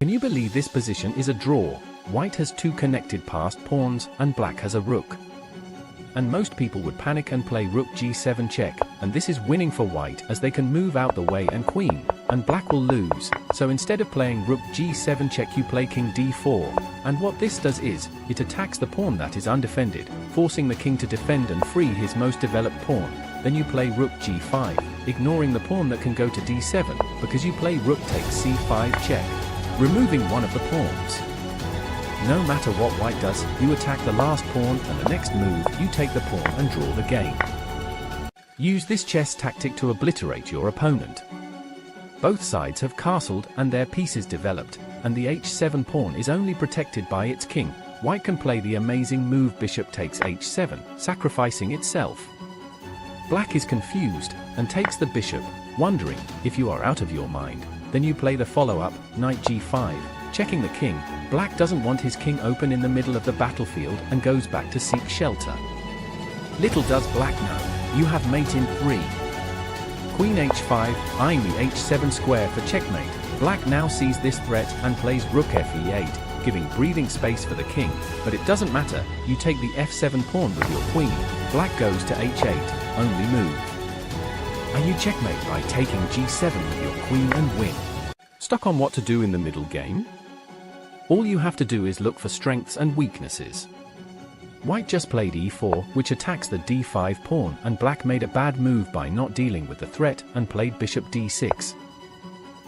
Can you believe this position is a draw? White has two connected passed pawns, and black has a rook. And most people would panic and play rook g7 check, and this is winning for white as they can move out the way and queen, and black will lose. So instead of playing rook g7 check, you play king d4, and what this does is, it attacks the pawn that is undefended, forcing the king to defend and free his most developed pawn. Then you play rook g5, ignoring the pawn that can go to d7, because you play rook takes c5 check, removing one of the pawns. No matter what white does, you attack the last pawn, and the next move, you take the pawn and draw the game. Use this chess tactic to obliterate your opponent. Both sides have castled and their pieces developed, and the h7 pawn is only protected by its king. White can play the amazing move bishop takes h7, sacrificing itself. Black is confused, and takes the bishop, wondering if you are out of your mind. Then you play the follow-up, knight g5, checking the king. Black doesn't want his king open in the middle of the battlefield and goes back to seek shelter. Little does black know, you have mate in 3. Queen h5, eyeing the h7 square for checkmate. Black now sees this threat and plays rook fe8, giving breathing space for the king, but it doesn't matter, you take the f7 pawn with your queen. Black goes to h8, only move. And you checkmate by taking g7 with your queen and win. Stuck on what to do in the middle game? All you have to do is look for strengths and weaknesses. White just played e4, which attacks the d5 pawn, and black made a bad move by not dealing with the threat and played bishop d6.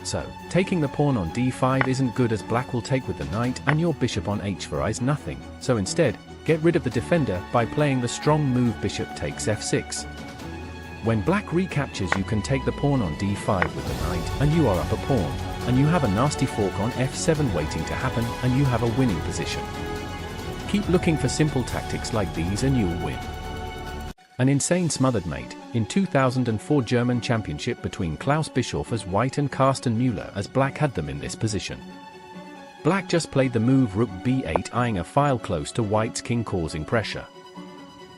So, taking the pawn on d5 isn't good, as black will take with the knight and your bishop on h4 is nothing. So instead, get rid of the defender by playing the strong move bishop takes f6. When black recaptures, you can take the pawn on d5 with the knight, and you are up a pawn, and you have a nasty fork on f7 waiting to happen, and you have a winning position. Keep looking for simple tactics like these and you'll win. An insane smothered mate. In 2004 German championship between Klaus Bischoff as white and Carsten Müller as black had them in this position. Black just played the move rook b8, eyeing a file close to white's king, causing pressure.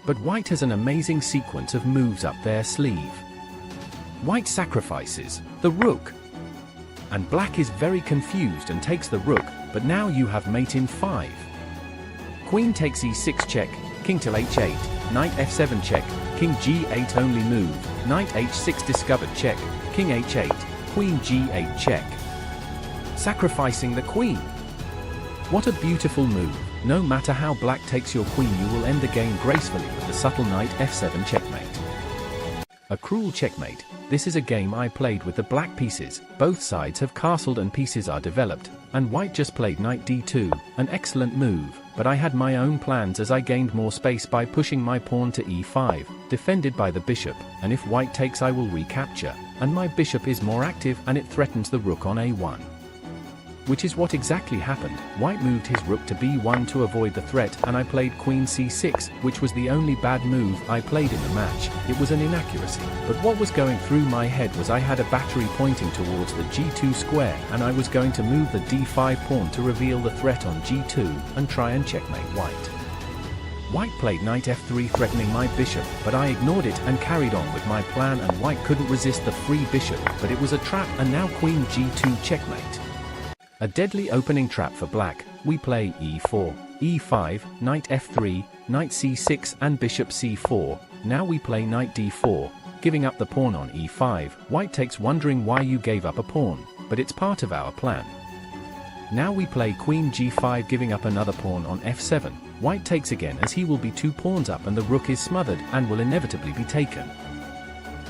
But white has an amazing sequence of moves up their sleeve. White sacrifices the rook, and black is very confused and takes the rook, but now you have mate in 5. Queen takes e6 check, king till h8, knight f7 check, king g8 only move, knight h6 discovered check, king h8, queen g8 check. Sacrificing the queen. What a beautiful move. No matter how black takes your queen, you will end the game gracefully with the subtle knight f7 checkmate. A cruel checkmate. This is a game I played with the black pieces. Both sides have castled and pieces are developed, and white just played knight d2, an excellent move, but I had my own plans as I gained more space by pushing my pawn to e5, defended by the bishop, and if white takes I will recapture, and my bishop is more active and it threatens the rook on a1. Which is what exactly happened. White moved his rook to b1 to avoid the threat, and I played queen c6, which was the only bad move I played in the match. It was an inaccuracy, but what was going through my head was I had a battery pointing towards the g2 square, and I was going to move the d5 pawn to reveal the threat on g2 and try and checkmate white. White played knight f3, threatening my bishop, but I ignored it and carried on with my plan, and white couldn't resist the free bishop, but it was a trap, and now queen g2 checkmate. A deadly opening trap for black. We play e4, e5, knight f3, knight c6 and bishop c4. Now we play knight d4, giving up the pawn on e5. White takes, wondering why you gave up a pawn, but it's part of our plan. Now we play queen g5, giving up another pawn on f7. White takes again, as he will be 2 pawns up and the rook is smothered and will inevitably be taken.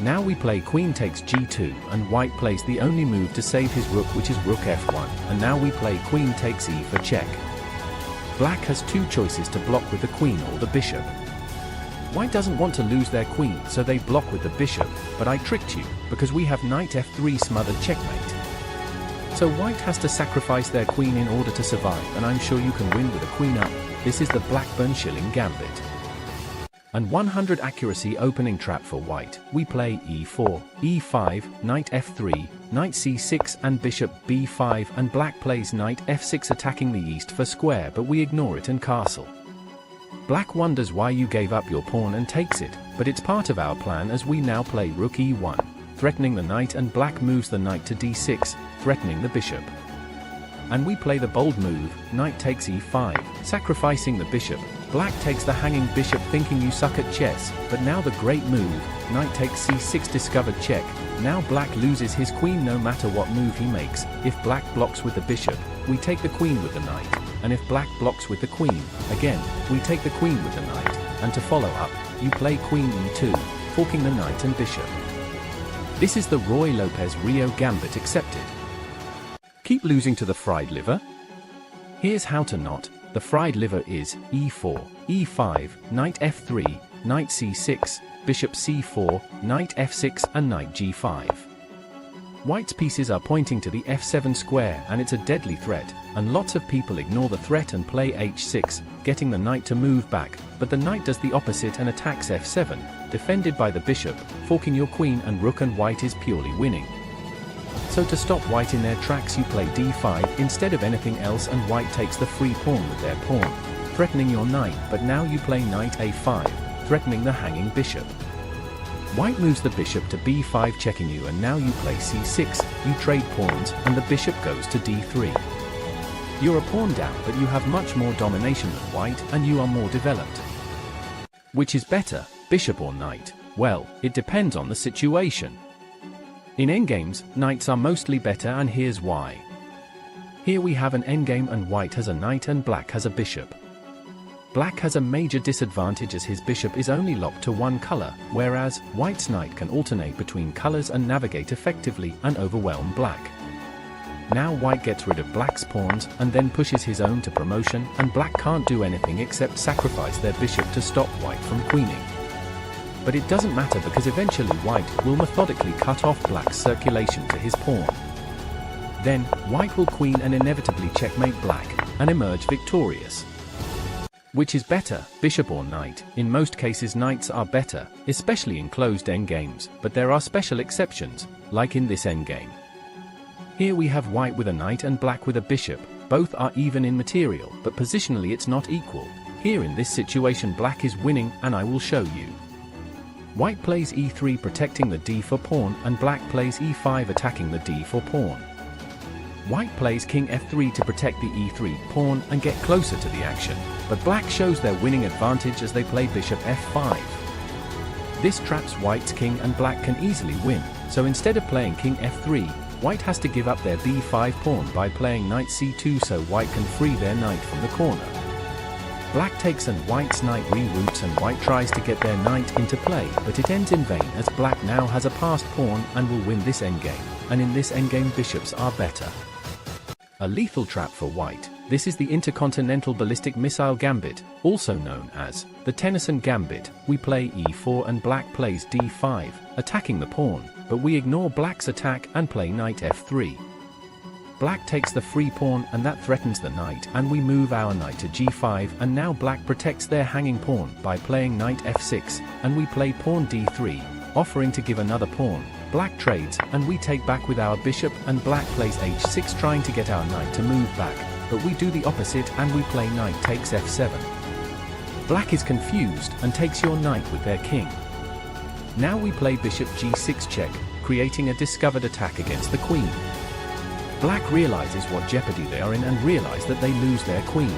Now we play queen takes g2, and white plays the only move to save his rook, which is rook f1, and now we play queen takes e for check. Black has 2 choices to block with the queen or the bishop. White doesn't want to lose their queen, so they block with the bishop, but I tricked you, because we have knight f3 smothered checkmate. So white has to sacrifice their queen in order to survive, and I'm sure you can win with a queen up. This is the Blackburn Shilling Gambit. And 100 accuracy opening trap for white. We play e4, e5, knight f3, knight c6 and bishop b5, and black plays knight f6 attacking the east for square, but we ignore it and castle. Black wonders why you gave up your pawn and takes it, but it's part of our plan, as we now play rook e1, threatening the knight, and black moves the knight to d6, threatening the bishop. and we play the bold move, knight takes e5, sacrificing the bishop. Black takes the hanging bishop thinking you suck at chess, but now the great move, knight takes c6 discovered check. Now black loses his queen no matter what move he makes. If black blocks with the bishop, we take the queen with the knight, and if black blocks with the queen, again, we take the queen with the knight, and to follow up, you play queen e2, forking the knight and bishop. This is the Roy Lopez Rio gambit accepted. Keep losing to the fried liver? Here's how to not. The fried liver is e4, e5, knight f3, knight c6, bishop c4, knight f6 and knight g5. White's pieces are pointing to the f7 square and it's a deadly threat, and lots of people ignore the threat and play h6, getting the knight to move back, but the knight does the opposite and attacks f7, defended by the bishop, forking your queen and rook, and white is purely winning. So to stop white in their tracks you play d5 instead of anything else, and white takes the free pawn with their pawn, threatening your knight, but now you play knight a5, threatening the hanging bishop. White moves the bishop to b5 checking you, and now you play c6, you trade pawns, and the bishop goes to d3. You're a pawn down, but you have much more domination than white, and you are more developed. Which is better, bishop or knight? Well, it depends on the situation. In endgames, knights are mostly better, and here's why. Here we have an endgame and white has a knight and black has a bishop. Black has a major disadvantage as his bishop is only locked to one color, whereas white's knight can alternate between colors and navigate effectively and overwhelm black. Now white gets rid of black's pawns and then pushes his own to promotion, and black can't do anything except sacrifice their bishop to stop white from queening. But it doesn't matter because eventually white will methodically cut off black's circulation to his pawn. Then, white will queen and inevitably checkmate black, and emerge victorious. Which is better, bishop or knight? In most cases knights are better, especially in closed endgames, but there are special exceptions, like in this endgame. Here we have white with a knight and black with a bishop, both are even in material, but positionally it's not equal. Here in this situation black is winning, and I will show you. White plays e3 protecting the d4 pawn, and black plays e5 attacking the d4 pawn. White plays king f3 to protect the e3 pawn and get closer to the action, but black shows their winning advantage as they play bishop f5. This traps white's king and black can easily win, so instead of playing king f3, white has to give up their b5 pawn by playing knight c2 so white can free their knight from the corner. Black takes and white's knight reroutes, and white tries to get their knight into play, but it ends in vain as black now has a passed pawn and will win this endgame, and in this endgame bishops are better. A lethal trap for white. This is the Intercontinental Ballistic Missile Gambit, also known as the Tennyson Gambit. We play e4 and black plays d5, attacking the pawn, but we ignore black's attack and play knight f3. Black takes the free pawn and that threatens the knight, and we move our knight to g5, and now black protects their hanging pawn by playing knight f6, and we play pawn d3, offering to give another pawn. Black trades, and we take back with our bishop, and black plays h6 trying to get our knight to move back, but we do the opposite and we play knight takes f7. Black is confused and takes your knight with their king. Now we play bishop g6 check, creating a discovered attack against the queen. Black realizes what jeopardy they are in and realize that they lose their queen.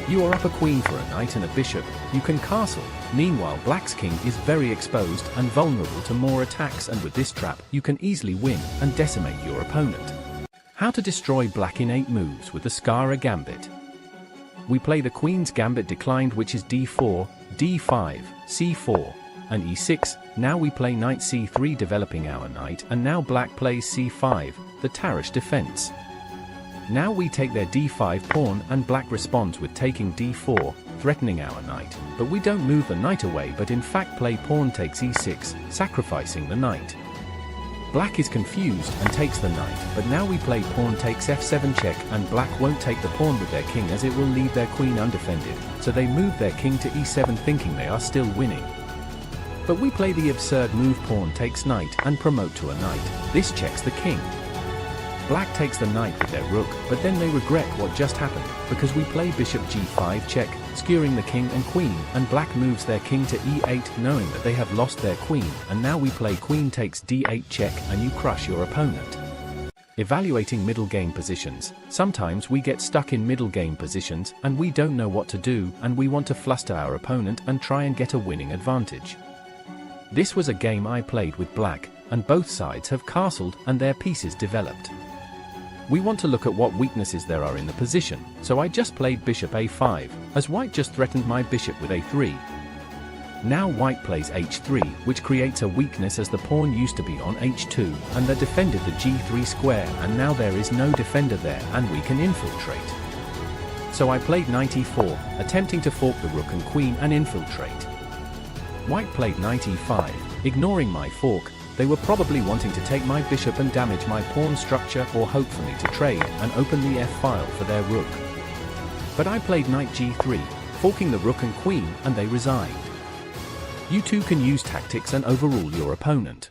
You are up a queen for a knight and a bishop, you can castle. Meanwhile black's king is very exposed and vulnerable to more attacks, and with this trap you can easily win and decimate your opponent. How to destroy black in 8 moves with the Skara Gambit. We play the Queen's Gambit declined, which is d4, d5, c4, and e6. Now we play knight c3 developing our knight, and now black plays c5, the Tarish defense. Now we take their d5 pawn and black responds with taking d4, threatening our knight, but we don't move the knight away but in fact play pawn takes e6, sacrificing the knight. Black is confused and takes the knight, but now we play pawn takes f7 check, and black won't take the pawn with their king as it will leave their queen undefended, so they move their king to e7 thinking they are still winning. But we play the absurd move pawn takes knight and promote to a knight. This checks the king. Black takes the knight with their rook, but then they regret what just happened, because we play bishop g5 check, skewering the king and queen, and black moves their king to e8 knowing that they have lost their queen, and now we play queen takes d8 check and you crush your opponent. Evaluating middle game positions. Sometimes we get stuck in middle game positions and we don't know what to do, and we want to fluster our opponent and try and get a winning advantage. This was a game I played with black, and both sides have castled and their pieces developed. We want to look at what weaknesses there are in the position, so I just played bishop a5, as white just threatened my bishop with a3. Now white plays h3, which creates a weakness as the pawn used to be on h2, and they defended the g3 square, and now there is no defender there and we can infiltrate. So I played knight e4, attempting to fork the rook and queen and infiltrate. White played knight e5, ignoring my fork. They were probably wanting to take my bishop and damage my pawn structure, or hope for me to trade and open the f-file for their rook. But I played knight g3, forking the rook and queen, and they resigned. You too can use tactics and overrule your opponent.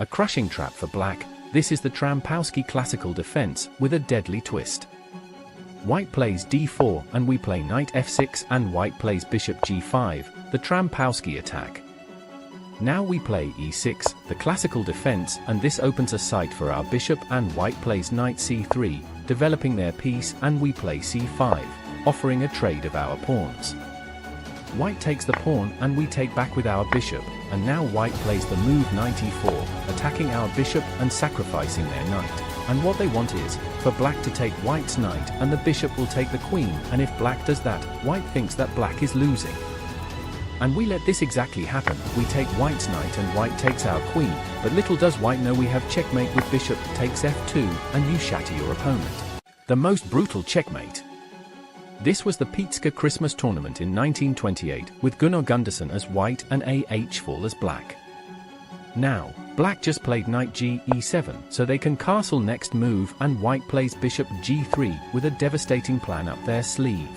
A crushing trap for black. This is the Trampowski classical defense with a deadly twist. White plays d4 and we play knight f6, and white plays bishop g5, the Trampowski attack. Now we play e6, the classical defense, and this opens a site for our bishop, and white plays knight c3, developing their piece, and we play c5, offering a trade of our pawns. White takes the pawn and we take back with our bishop, and now white plays the move knight e4, attacking our bishop and sacrificing their knight. And what they want is for black to take white's knight, and the bishop will take the queen, and if black does that, white thinks that black is losing. And we let this exactly happen. We take white's knight and white takes our queen, but little does white know we have checkmate with bishop takes f2, and you shatter your opponent. The most brutal checkmate. This was the Pizka Christmas tournament in 1928, with Gunnar Gundersen as white and A.H. Fall as black. Now, black just played knight e7, so they can castle next move, and white plays bishop g3 with a devastating plan up their sleeve.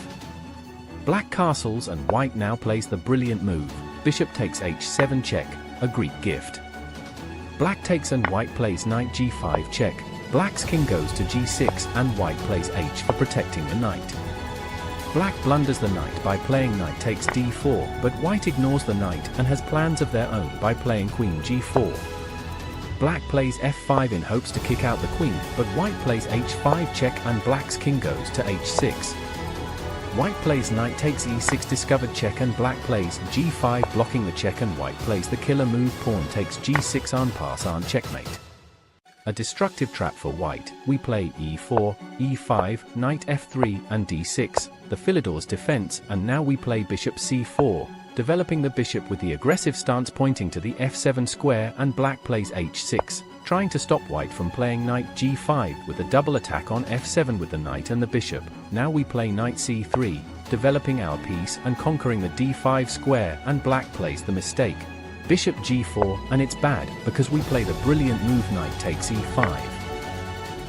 Black castles and white now plays the brilliant move, bishop takes h7 check, a Greek gift. Black takes and white plays knight g5 check, black's king goes to g6 and white plays h for protecting the knight. Black blunders the knight by playing knight takes d4, but white ignores the knight and has plans of their own by playing queen g4. Black plays f5 in hopes to kick out the queen, but white plays h5 check and black's king goes to h6. White plays knight takes e6 discovered check, and black plays g5 blocking the check, and white plays the killer move pawn takes g6 en passant checkmate. A destructive trap for white. We play e4, e5, knight f3 and d6, the Philidor's defense, and now we play bishop c4, developing the bishop with the aggressive stance pointing to the f7 square, and black plays h6, trying to stop white from playing knight g5 with a double attack on f7 with the knight and the bishop. Now we play knight c3, developing our piece and conquering the d5 square, and black plays the mistake, bishop g4, and it's bad because we play the brilliant move knight takes e5,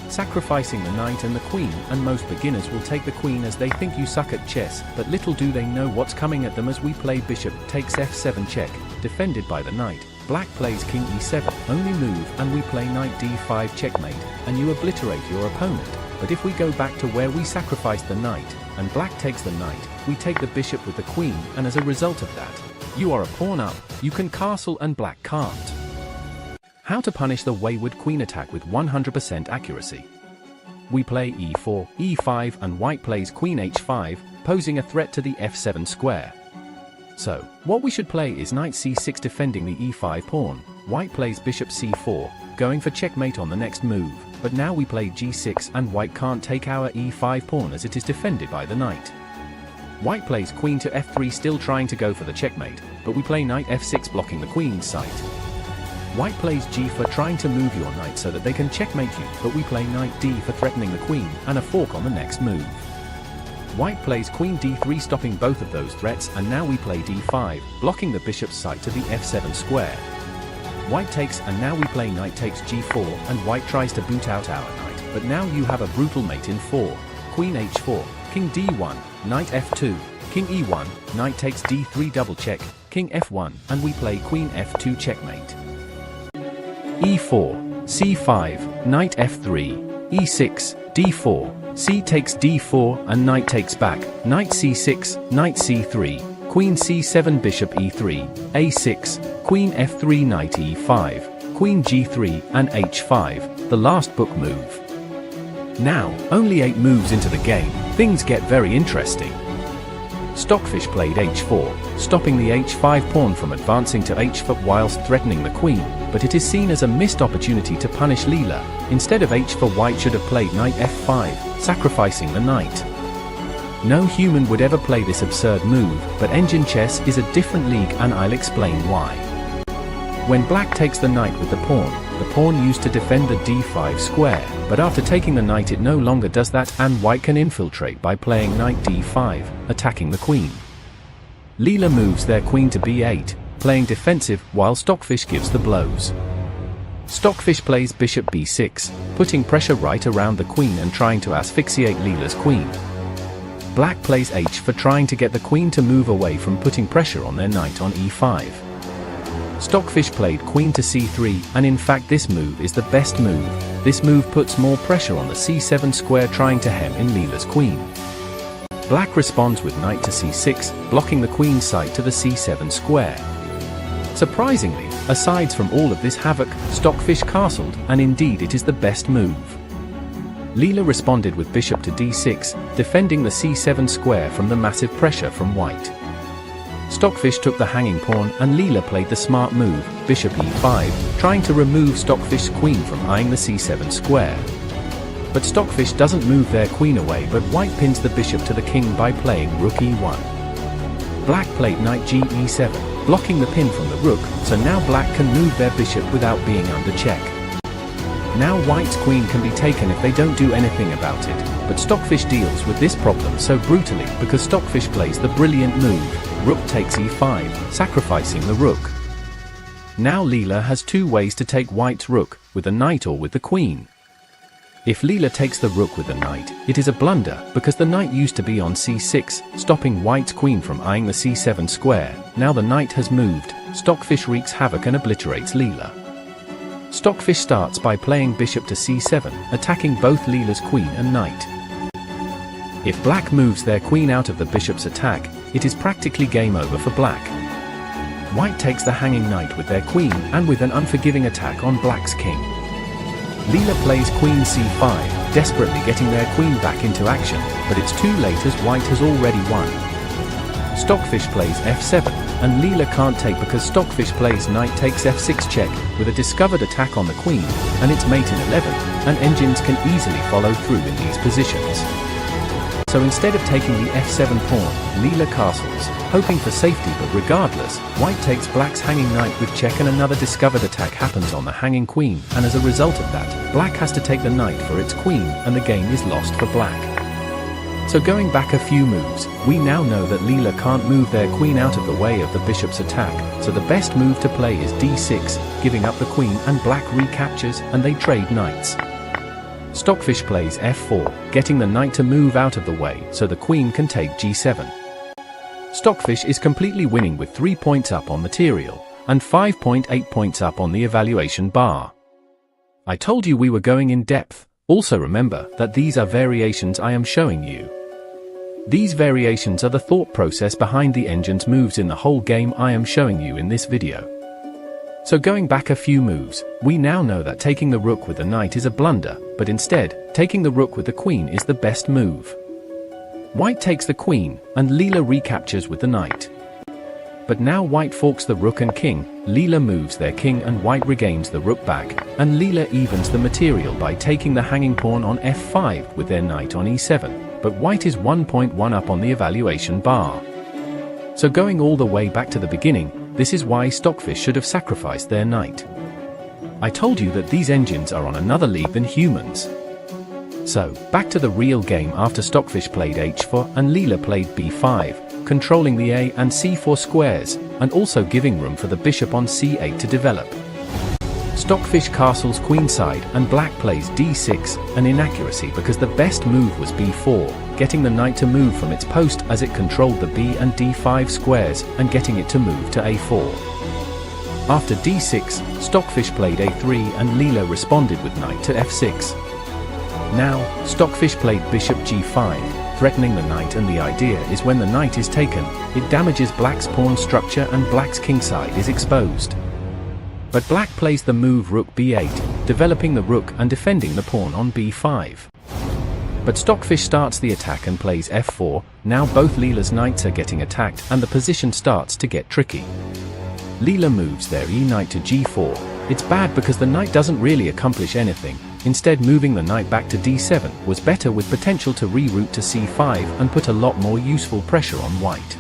sacrificing the knight and the queen, and most beginners will take the queen as they think you suck at chess, but little do they know what's coming at them as we play bishop takes f7 check, defended by the knight. Black plays king e7, only move, and we play knight d5 checkmate, and you obliterate your opponent. But if we go back to where we sacrificed the knight, and black takes the knight, we take the bishop with the queen, and as a result of that, you are a pawn up, you can castle and black can't. How to punish the wayward queen attack with 100% accuracy. We play e4, e5 and white plays queen h5, posing a threat to the f7 square. So, what we should play is knight c6 defending the e5 pawn, white plays bishop c4, going for checkmate on the next move, but now we play g6 and white can't take our e5 pawn as it is defended by the knight. White plays queen to f3 still trying to go for the checkmate, but we play knight f6 blocking the queen's site. White plays g4 trying to move your knight so that they can checkmate you, but we play knight d for threatening the queen, and a fork on the next move. White plays queen d3 stopping both of those threats, and now we play d5, blocking the bishop's site to the f7 square. White takes, and now we play knight takes g4, and white tries to boot out our knight, but now you have a brutal mate in 4, queen h4, king d1, knight f2, king e1, knight takes d3 double check, king f1, and we play queen f2 checkmate. e4, c5, knight f3, e6, d4, c takes d4 and knight takes back, knight c6, knight c3, queen c7 bishop e3, a6, queen f3 knight e5, queen g3 and h5, the last book move. Now, only 8 moves into the game, things get very interesting. Stockfish played h4, stopping the h5 pawn from advancing to h4 whilst threatening the queen, but it is seen as a missed opportunity to punish Leela. Instead of h4, white should have played knight f5, sacrificing the knight. No human would ever play this absurd move, but engine chess is a different league and I'll explain why. When black takes the knight with the pawn used to defend the d5 square, but after taking the knight it no longer does that and white can infiltrate by playing knight d5, attacking the queen. Leela moves their queen to b8, playing defensive while Stockfish gives the blows. Stockfish plays bishop b6, putting pressure right around the queen and trying to asphyxiate Leela's queen. Black plays h4, trying to get the queen to move away from putting pressure on their knight on e5. Stockfish played queen to c3, and in fact this move is the best move. This move puts more pressure on the c7 square, trying to hem in Leela's queen. Black responds with knight to c6, blocking the queen's sight to the c7 square. Surprisingly, aside from all of this havoc, Stockfish castled, and indeed it is the best move. Leela responded with bishop to d6, defending the c7 square from the massive pressure from white. Stockfish took the hanging pawn and Leela played the smart move, bishop e5, trying to remove Stockfish's queen from eyeing the c7 square. But Stockfish doesn't move their queen away, but white pins the bishop to the king by playing rook e1. Black played knight g e7, blocking the pin from the rook, so now black can move their bishop without being under check. Now white's queen can be taken if they don't do anything about it, but Stockfish deals with this problem so brutally because Stockfish plays the brilliant move, rook takes e5, sacrificing the rook. Now Leela has 2 ways to take white's rook, with the knight or with the queen. If Leela takes the rook with the knight, it is a blunder, because the knight used to be on c6, stopping white's queen from eyeing the c7 square. Now the knight has moved, Stockfish wreaks havoc and obliterates Leela. Stockfish starts by playing bishop to c7, attacking both Leela's queen and knight. If black moves their queen out of the bishop's attack, it is practically game over for black. White takes the hanging knight with their queen, and with an unforgiving attack on black's king. Leela plays queen c5, desperately getting their queen back into action, but it's too late as white has already won. Stockfish plays f7, and Leela can't take because Stockfish plays knight takes f6 check, with a discovered attack on the queen, and it's mate in 11, and engines can easily follow through in these positions. So instead of taking the f7 pawn, Leela castles, hoping for safety, but regardless, white takes black's hanging knight with check and another discovered attack happens on the hanging queen, and as a result of that, black has to take the knight for its queen, and the game is lost for black. So going back a few moves, we now know that Leela can't move their queen out of the way of the bishop's attack, so the best move to play is d6, giving up the queen, and black recaptures, and they trade knights. Stockfish plays f4, getting the knight to move out of the way so the queen can take g7. Stockfish is completely winning with 3 points up on material, and 5.8 points up on the evaluation bar. I told you we were going in depth. Also remember that these are variations I am showing you. These variations are the thought process behind the engine's moves in the whole game I am showing you in this video. So going back a few moves, we now know that taking the rook with the knight is a blunder, but instead, taking the rook with the queen is the best move. White takes the queen, and Leela recaptures with the knight. But now white forks the rook and king, Leela moves their king and white regains the rook back, and Leela evens the material by taking the hanging pawn on f5 with their knight on e7, but white is 1.1 up on the evaluation bar. So going all the way back to the beginning, this is why Stockfish should have sacrificed their knight. I told you that these engines are on another league than humans. So, back to the real game after Stockfish played h4 and Leela played b5, controlling the a and c4 squares, and also giving room for the bishop on c8 to develop. Stockfish castles queenside and black plays d6, an inaccuracy because the best move was b4, getting the knight to move from its post as it controlled the b and d5 squares and getting it to move to a4. After d6, Stockfish played a3 and Leela responded with knight to f6. Now, Stockfish played bishop g5, threatening the knight, and the idea is when the knight is taken, it damages black's pawn structure and black's kingside is exposed. But black plays the move rook b8, developing the rook and defending the pawn on b5. But Stockfish starts the attack and plays f4. Now both Leela's knights are getting attacked and the position starts to get tricky. Leela moves their e-knight to g4. It's bad because the knight doesn't really accomplish anything. Instead, moving the knight back to d7 was better, with potential to reroute to c5 and put a lot more useful pressure on white.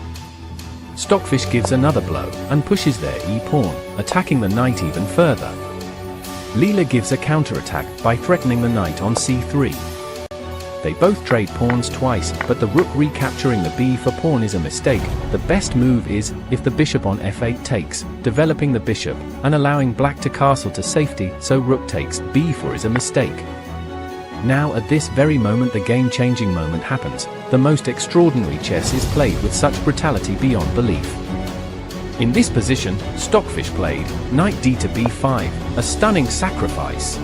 Stockfish gives another blow and pushes their e-pawn, attacking the knight even further. Leela gives a counterattack by threatening the knight on c3. They both trade pawns twice, but the rook recapturing the b4 pawn is a mistake. The best move is, if the bishop on f8 takes, developing the bishop, and allowing black to castle to safety, so rook takes b4 is a mistake. Now at this very moment the game-changing moment happens. The most extraordinary chess is played with such brutality beyond belief. In this position, Stockfish played knight d to b5, a stunning sacrifice.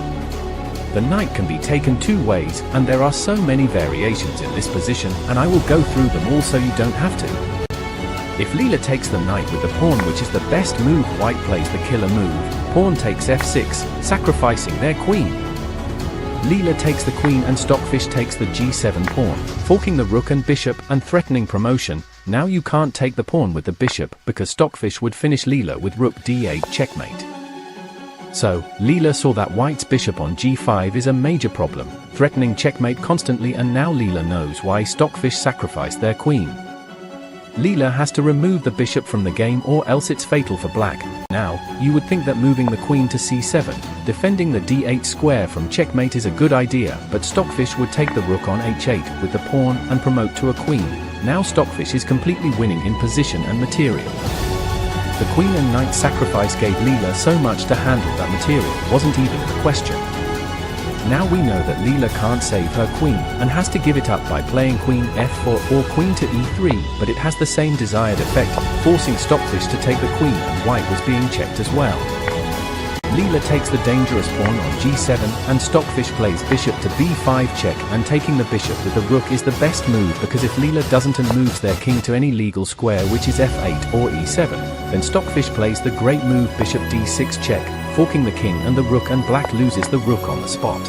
The knight can be taken two ways, and there are so many variations in this position, and I will go through them all so you don't have to. If Leela takes the knight with the pawn, which is the best move, white plays the killer move, pawn takes f6, sacrificing their queen. Leela takes the queen and Stockfish takes the g7 pawn, forking the rook and bishop and threatening promotion. Now you can't take the pawn with the bishop, because Stockfish would finish Leela with rook d8 checkmate. So, Leela saw that white's bishop on g5 is a major problem, threatening checkmate constantly, and now Leela knows why Stockfish sacrificed their queen. Leela has to remove the bishop from the game, or else it's fatal for black. Now, you would think that moving the queen to c7, defending the d8 square from checkmate is a good idea, but Stockfish would take the rook on h8 with the pawn and promote to a queen. Now Stockfish is completely winning in position and material. The queen and knight sacrifice gave Leela so much to handle that material wasn't even a question. Now we know that Leela can't save her queen and has to give it up by playing queen f4 or queen to e3, but it has the same desired effect, forcing Stockfish to take the queen, and white was being checked as well. Leela takes the dangerous pawn on g7 and Stockfish plays bishop to b5 check, and taking the bishop with the rook is the best move, because if Leela doesn't and moves their king to any legal square, which is f8 or e7, then Stockfish plays the great move bishop d6 check, forking the king and the rook, and black loses the rook on the spot.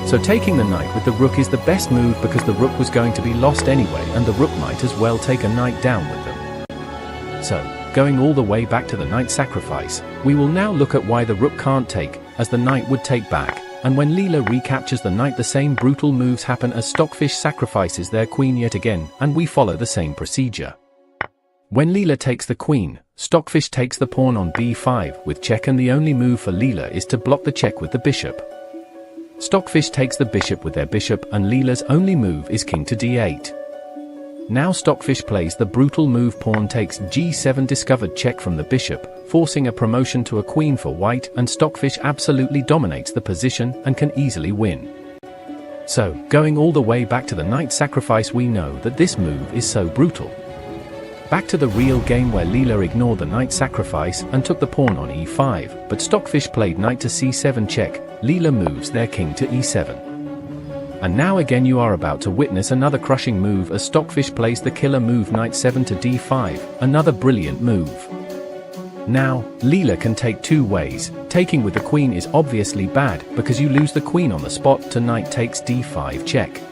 So taking the knight with the rook is the best move, because the rook was going to be lost anyway, and the rook might as well take a knight down with them. So, going all the way back to the knight sacrifice, we will now look at why the rook can't take, as the knight would take back, and when Leela recaptures the knight the same brutal moves happen as Stockfish sacrifices their queen yet again, and we follow the same procedure. When Leela takes the queen, Stockfish takes the pawn on b5 with check, and the only move for Leela is to block the check with the bishop. Stockfish takes the bishop with their bishop, and Leela's only move is king to d8. Now Stockfish plays the brutal move pawn takes g7 discovered check from the bishop, forcing a promotion to a queen for white, and Stockfish absolutely dominates the position and can easily win. So, going all the way back to the knight sacrifice, we know that this move is so brutal. Back to the real game, where Leela ignored the knight sacrifice and took the pawn on e5, but Stockfish played knight to c7 check. Leela moves their king to e7. And now again you are about to witness another crushing move as Stockfish plays the killer move knight 7 to d5, another brilliant move. Now, Leela can take two ways. Taking with the queen is obviously bad, because you lose the queen on the spot to knight takes d5 check.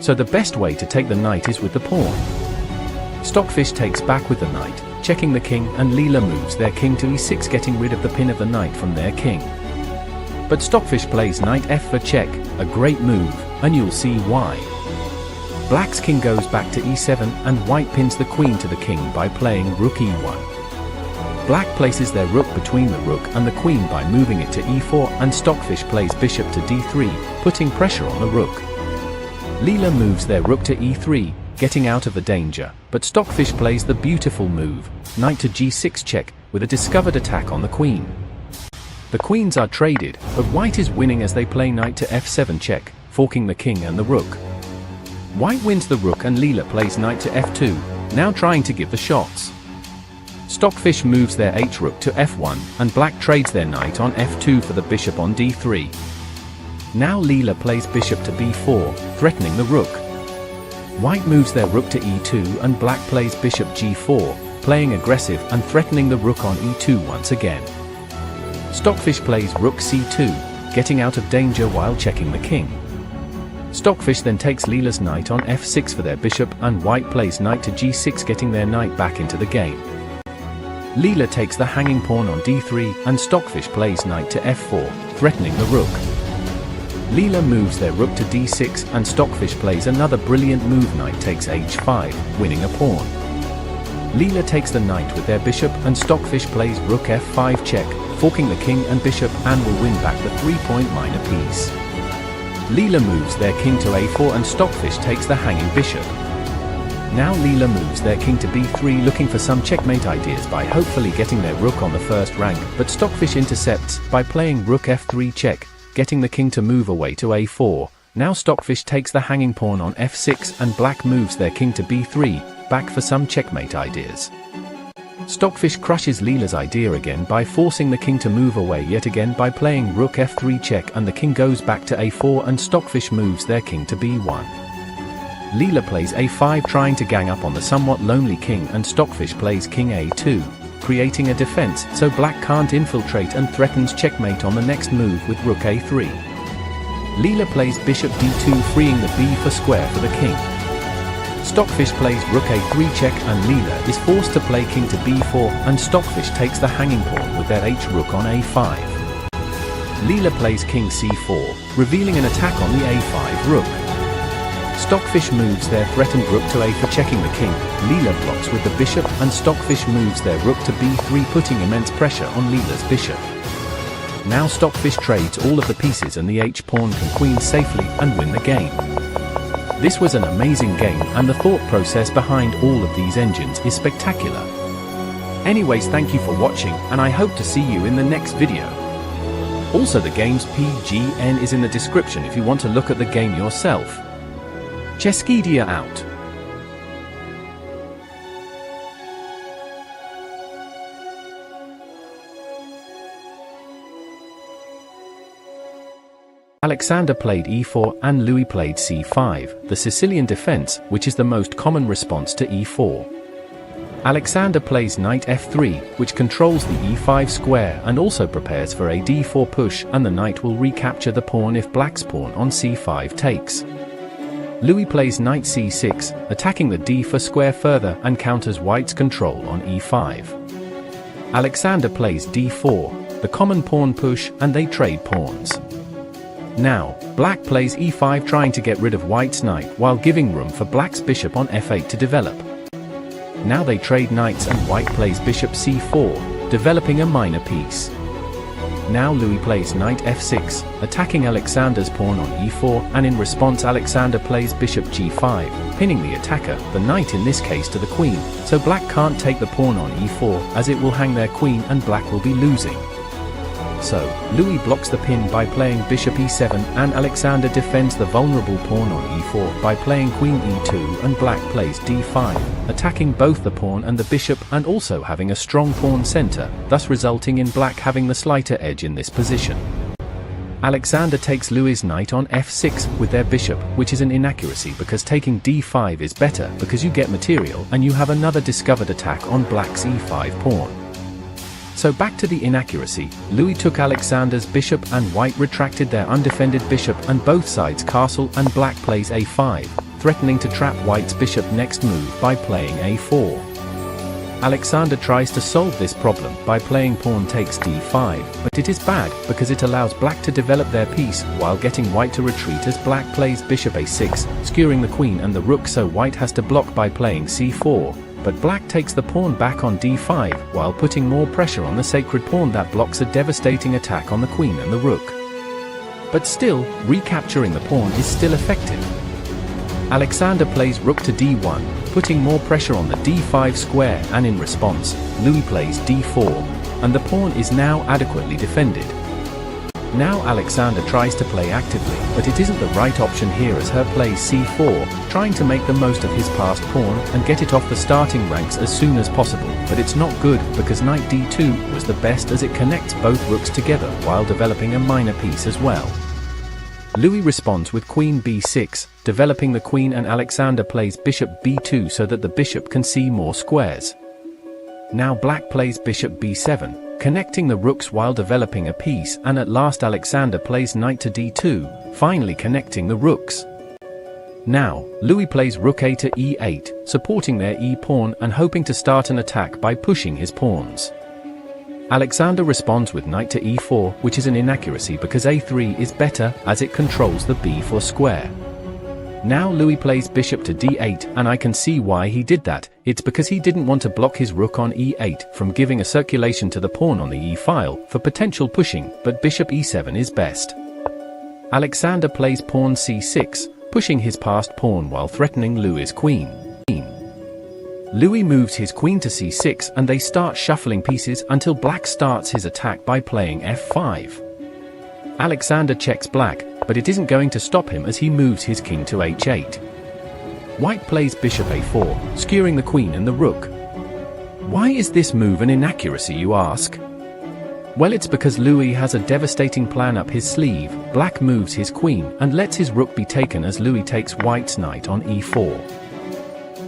So the best way to take the knight is with the pawn. Stockfish takes back with the knight, checking the king, and Leela moves their king to e6, getting rid of the pin of the knight from their king. But Stockfish plays knight f4 check, a great move, and you'll see why. Black's king goes back to e7, and white pins the queen to the king by playing rook e1. Black places their rook between the rook and the queen by moving it to e4, and Stockfish plays bishop to d3, putting pressure on the rook. Leela moves their rook to e3, getting out of the danger, but Stockfish plays the beautiful move, knight to g6 check, with a discovered attack on the queen. The queens are traded, but white is winning as they play knight to f7 check, forking the king and the rook. White wins the rook, and Leela plays knight to f2, now trying to give the shots. Stockfish moves their h-rook to f1, and black trades their knight on f2 for the bishop on d3. Now Leela plays bishop to b4, threatening the rook. White moves their rook to e2, and black plays bishop g4, playing aggressive and threatening the rook on e2 once again. Stockfish plays rook c2, getting out of danger while checking the king. Stockfish then takes Leela's knight on f6 for their bishop, and white plays knight to g6, getting their knight back into the game. Leela takes the hanging pawn on d3, and Stockfish plays knight to f4, threatening the rook. Leela moves their rook to d6, and Stockfish plays another brilliant move, knight takes h5, winning a pawn. Leela takes the knight with their bishop, and Stockfish plays rook f5 check, forking the king and bishop, and will win back the 3-point minor piece. Leela moves their king to a4, and Stockfish takes the hanging bishop. Now Leela moves their king to b3, looking for some checkmate ideas by hopefully getting their rook on the first rank, but Stockfish intercepts by playing rook f3 check, getting the king to move away to a4. Now Stockfish takes the hanging pawn on f6, and black moves their king to b3, back for some checkmate ideas. Stockfish crushes Leela's idea again by forcing the king to move away yet again by playing rook f3 check, and the king goes back to a4, and Stockfish moves their king to b1. Leela plays a5, trying to gang up on the somewhat lonely king, and Stockfish plays king a2, creating a defense so black can't infiltrate, and threatens checkmate on the next move with rook a3. Leela plays bishop d2, freeing the b4 square for the king. Stockfish plays rook a3 check, and Leela is forced to play king to b4, and Stockfish takes the hanging pawn with their h rook on a5. Leela plays king c4, revealing an attack on the a5 rook. Stockfish moves their threatened rook to a4, checking the king. Leela blocks with the bishop, and Stockfish moves their rook to b3, putting immense pressure on Leela's bishop. Now Stockfish trades all of the pieces, and the h-pawn can queen safely and win the game. This was an amazing game, and the thought process behind all of these engines is spectacular. Anyways, thank you for watching, and I hope to see you in the next video. Also, the game's PGN is in the description if you want to look at the game yourself. Chesscadia out. Alexander played e4 and Louis played c5, the Sicilian defense, which is the most common response to e4. Alexander plays knight f3, which controls the e5 square and also prepares for a d4 push, and the knight will recapture the pawn if black's pawn on c5 takes. Louis plays knight c6, attacking the d4 square further, and counters white's control on e5. Alexander plays d4, the common pawn push, and they trade pawns. Now, black plays e5, trying to get rid of white's knight while giving room for black's bishop on f8 to develop. Now they trade knights, and white plays bishop c4, developing a minor piece. Now Louis plays knight f6, attacking Alexander's pawn on e4, and in response Alexander plays bishop g5, pinning the attacker, the knight in this case, to the queen, so black can't take the pawn on e4 as it will hang their queen and black will be losing. So, Louis blocks the pin by playing bishop e7, and Alexander defends the vulnerable pawn on e4 by playing queen e2, and black plays d5, attacking both the pawn and the bishop, and also having a strong pawn center, thus resulting in black having the slighter edge in this position. Alexander takes Louis' knight on f6 with their bishop, which is an inaccuracy because taking d5 is better because you get material and you have another discovered attack on black's e5 pawn. So back to the inaccuracy, Louis took Alexander's bishop and white retracted their undefended bishop, and both sides castle, and black plays a5, threatening to trap white's bishop next move by playing a4. Alexander tries to solve this problem by playing pawn takes d5, but it is bad because it allows black to develop their piece while getting white to retreat as black plays bishop a6, skewering the queen and the rook, so white has to block by playing c4. But black takes the pawn back on d5, while putting more pressure on the sacred pawn that blocks a devastating attack on the queen and the rook. But still, recapturing the pawn is still effective. Alexander plays rook to d1, putting more pressure on the d5 square, and in response, Louis plays d4, and the pawn is now adequately defended. Now Alexander tries to play actively, but it isn't the right option here as her plays c4, trying to make the most of his passed pawn and get it off the starting ranks as soon as possible, but it's not good because knight d2 was the best as it connects both rooks together while developing a minor piece as well. Louis responds with queen b6, developing the queen, and Alexander plays bishop b2 so that the bishop can see more squares. Now black plays bishop b7, connecting the rooks while developing a piece, and at last Alexander plays knight to d2, finally connecting the rooks. Now, Louis plays rook a to e8, supporting their e-pawn and hoping to start an attack by pushing his pawns. Alexander responds with knight to e4, which is an inaccuracy because a3 is better as it controls the b4 square. Now Louis plays bishop to d8, and I can see why he did that. It's because he didn't want to block his rook on e8 from giving a circulation to the pawn on the e-file for potential pushing, but bishop e7 is best. Alexander plays pawn c6, pushing his passed pawn while threatening Louis's queen. Louis moves his queen to c6 and they start shuffling pieces until black starts his attack by playing f5. Alexander checks black, but it isn't going to stop him as he moves his king to h8. White plays bishop a4, skewering the queen and the rook. Why is this move an inaccuracy, you ask? Well, it's because Louis has a devastating plan up his sleeve. Black moves his queen and lets his rook be taken as Louis takes white's knight on e4.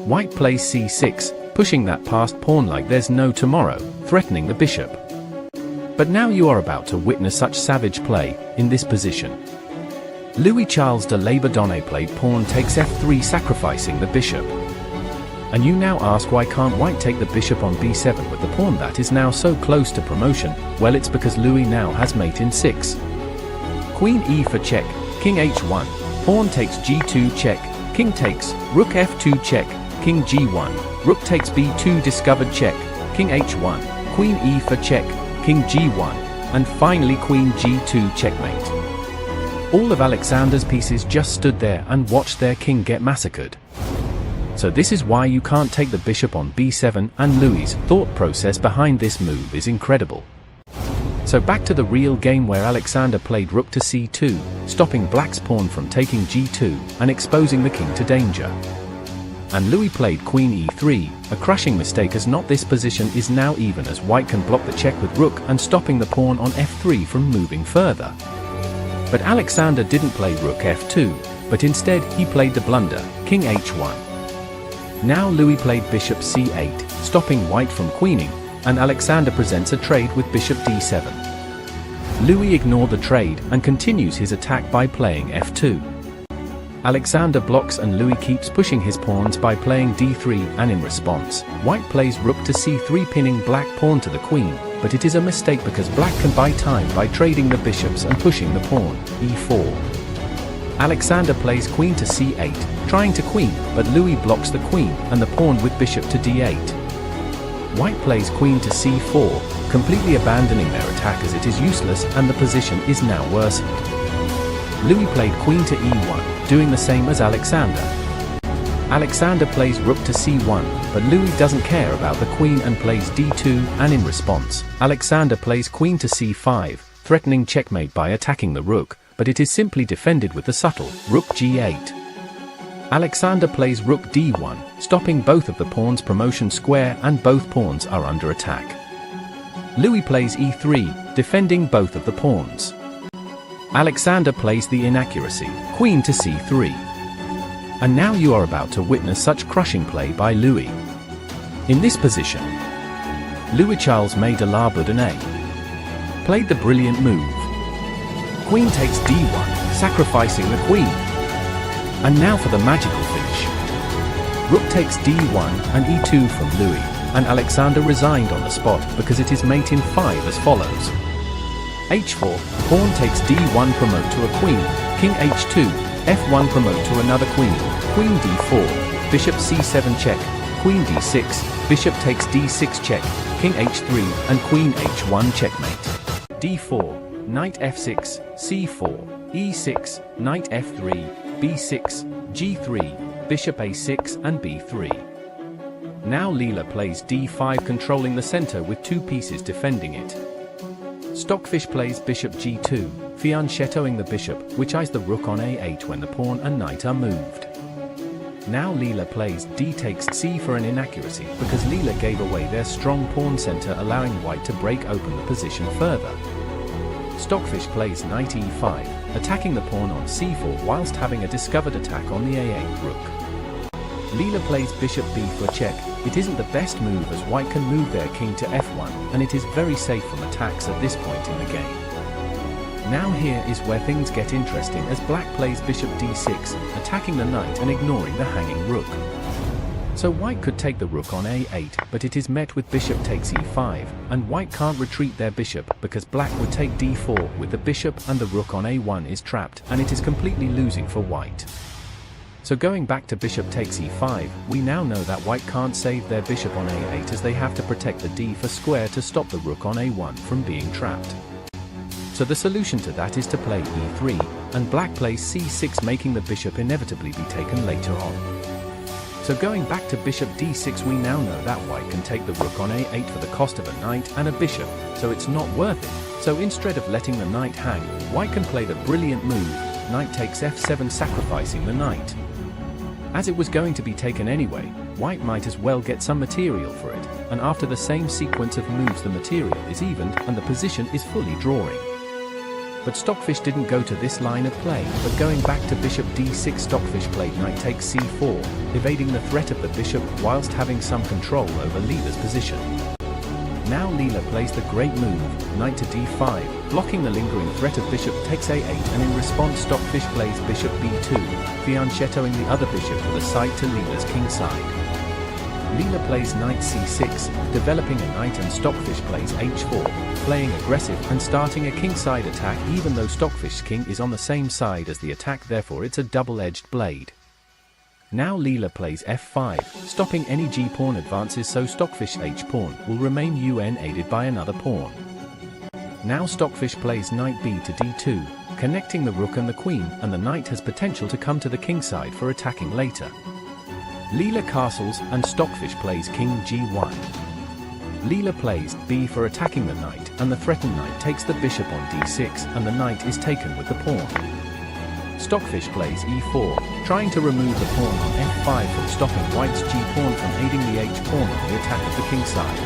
White plays c6, pushing that passed pawn like there's no tomorrow, threatening the bishop. But now you are about to witness such savage play in this position. Louis Charles de Labourdonnais played pawn takes f3, sacrificing the bishop. And you now ask, why can't white take the bishop on b7 with the pawn that is now so close to promotion? Well, it's because Louis now has mate in 6. Queen e for check, king h1, pawn takes g2 check, king takes, rook f2 check, king g1, rook takes b2 discovered check, king h1, queen e for check, king g1, and finally queen g2 checkmate. All of Alexander's pieces just stood there and watched their king get massacred. So this is why you can't take the bishop on b7, and Louis's thought process behind this move is incredible. So back to the real game where Alexander played rook to c2, stopping black's pawn from taking g2 and exposing the king to danger. And Louis played queen e3, a crushing mistake as not this position is now even as white can block the check with rook and stopping the pawn on f3 from moving further. But Alexander didn't play rook f2, but instead he played the blunder, king h1. Now Louis played bishop c8, stopping white from queening, and Alexander presents a trade with bishop d7. Louis ignored the trade and continues his attack by playing f2. Alexander blocks and Louis keeps pushing his pawns by playing d3, and in response, white plays rook to c3, pinning black pawn to the queen, but it is a mistake because black can buy time by trading the bishops and pushing the pawn, e4. Alexander plays queen to c8, trying to queen, but Louis blocks the queen and the pawn with bishop to d8. White plays queen to c4, completely abandoning their attack as it is useless and the position is now worsened. Louis played queen to e1, doing the same as Alexander. Alexander plays rook to c1, but Louis doesn't care about the queen and plays d2, and in response, Alexander plays queen to c5, threatening checkmate by attacking the rook, but it is simply defended with the subtle rook g8. Alexander plays rook d1, stopping both of the pawns' promotion square, and both pawns are under attack. Louis plays e3, defending both of the pawns. Alexander plays the inaccuracy, queen to c3. And now you are about to witness such crushing play by Louis. In this position, Louis Charles de Labourdonnais played the brilliant move. Queen takes d1, sacrificing the queen. And now for the magical finish. Rook takes d1 and e2 from Louis, and Alexander resigned on the spot because it is mate in 5 as follows. h4, pawn takes d1, promote to a queen, king h2, f1, promote to another queen, queen d4, bishop c7 check, queen d6, bishop takes d6 check, king h3, and queen h1 checkmate. d4, knight f6, c4, e6, knight f3, b6, g3, bishop a6 and b3. Now Leela plays d5, controlling the center with two pieces defending it. Stockfish plays bishop g2, fianchettoing the bishop, which eyes the rook on a8 when the pawn and knight are moved. Now Leela plays d takes c for an inaccuracy because Leela gave away their strong pawn center, allowing white to break open the position further. Stockfish plays knight e5, attacking the pawn on c4 whilst having a discovered attack on the a8 rook. Leela plays bishop b for check. It isn't the best move as white can move their king to f1, and it is very safe from attacks at this point in the game. Now here is where things get interesting as black plays bishop d6, attacking the knight and ignoring the hanging rook. So white could take the rook on a8, but it is met with bishop takes e5, and white can't retreat their bishop because black would take d4 with the bishop, and the rook on a1 is trapped, and it is completely losing for white. So going back to bishop takes e5, we now know that white can't save their bishop on a8 as they have to protect the d4 square to stop the rook on a1 from being trapped. So the solution to that is to play e3, and black plays c6, making the bishop inevitably be taken later on. So going back to bishop d6, we now know that white can take the rook on a8 for the cost of a knight and a bishop, so it's not worth it. So instead of letting the knight hang, white can play the brilliant move, knight takes f7, sacrificing the knight. As it was going to be taken anyway, white might as well get some material for it, and after the same sequence of moves the material is evened and the position is fully drawing. But Stockfish didn't go to this line of play, but going back to bishop d6, Stockfish played knight takes c4, evading the threat of the bishop whilst having some control over Leela's position. Now Leela plays the great move, knight to d5, blocking the lingering threat of bishop takes a8, and in response Stockfish plays bishop b2, fianchettoing the other bishop with a side to Leela's king side. Leela plays knight c6, developing a knight, and Stockfish plays h4, playing aggressive and starting a kingside attack even though Stockfish's king is on the same side as the attack, therefore it's a double-edged blade. Now Leela plays f5, stopping any g-pawn advances, so Stockfish's h-pawn will remain unaided by another pawn. Now Stockfish plays knight b to d2, connecting the rook and the queen, and the knight has potential to come to the kingside for attacking later. Leela castles, and Stockfish plays king g1. Leela plays b for attacking the knight, and the threatened knight takes the bishop on d6, and the knight is taken with the pawn. Stockfish plays e4, trying to remove the pawn on f5 from stopping white's g-pawn from aiding the h-pawn on the attack of the kingside.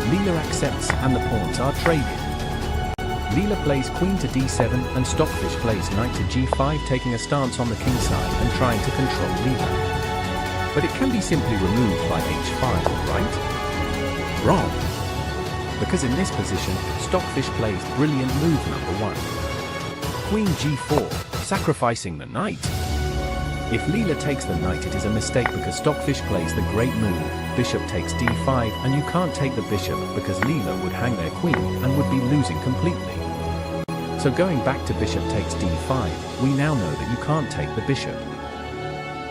Leela accepts, and the pawns are traded. Leela plays queen to d7, and Stockfish plays knight to g5, taking a stance on the kingside and trying to control Leela. But it can be simply removed by h5, right? Wrong. Because in this position, Stockfish plays brilliant move number 1. Queen g4, sacrificing the knight. If Leela takes the knight, it is a mistake because Stockfish plays the great move, bishop takes d5, and you can't take the bishop because Leela would hang their queen and would be losing completely. So going back to bishop takes d5, we now know that you can't take the bishop.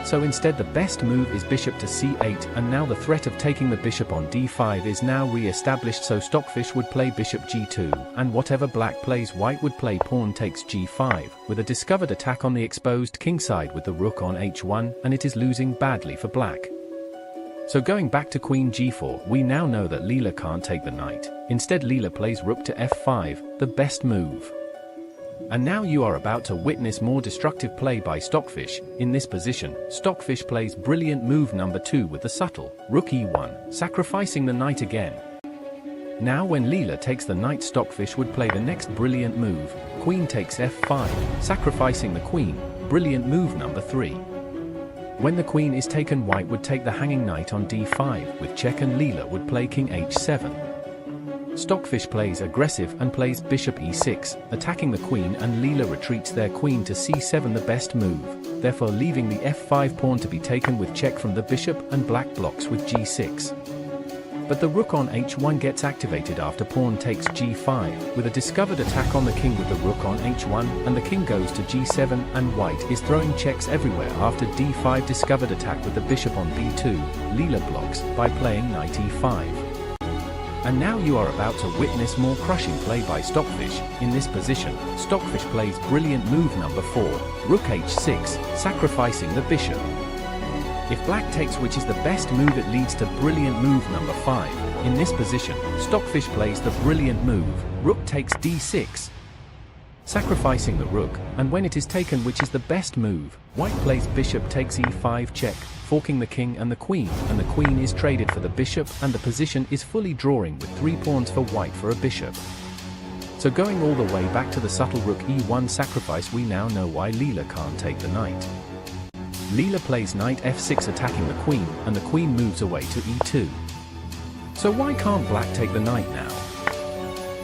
So instead the best move is bishop to c8, and now the threat of taking the bishop on d5 is now re-established, so Stockfish would play bishop g2, and whatever black plays white would play pawn takes g5, with a discovered attack on the exposed kingside with the rook on h1, and it is losing badly for black. So going back to queen g4, we now know that Leela can't take the knight. Instead Leela plays rook to f5, the best move. And now you are about to witness more destructive play by Stockfish. In this position, Stockfish plays brilliant move number 2 with the subtle rook e1, sacrificing the knight again. Now when Leela takes the knight, Stockfish would play the next brilliant move, queen takes f5, sacrificing the queen, brilliant move number 3. When the queen is taken, white would take the hanging knight on d5 with check, and Leela would play king h7. Stockfish plays aggressive and plays bishop e6, attacking the queen, and Leela retreats their queen to c7, the best move, therefore leaving the f5 pawn to be taken with check from the bishop, and black blocks with g6. But the rook on h1 gets activated after pawn takes g5, with a discovered attack on the king with the rook on h1, and the king goes to g7, and white is throwing checks everywhere after d5 discovered attack with the bishop on b2, Leela blocks by playing knight e5. And now you are about to witness more crushing play by Stockfish. In this position, Stockfish plays brilliant move number 4, rook h6, sacrificing the bishop. If black takes, which is the best move, it leads to brilliant move number 5. In this position, Stockfish plays the brilliant move, rook takes d6, sacrificing the rook, and when it is taken, which is the best move, white plays bishop takes e5 check, forking the king and the queen is traded for the bishop, and the position is fully drawing with 3 pawns for white for a bishop. So going all the way back to the subtle rook e1 sacrifice, we now know why Leela can't take the knight. Leela plays knight f6 attacking the queen, and the queen moves away to e2. So why can't black take the knight now?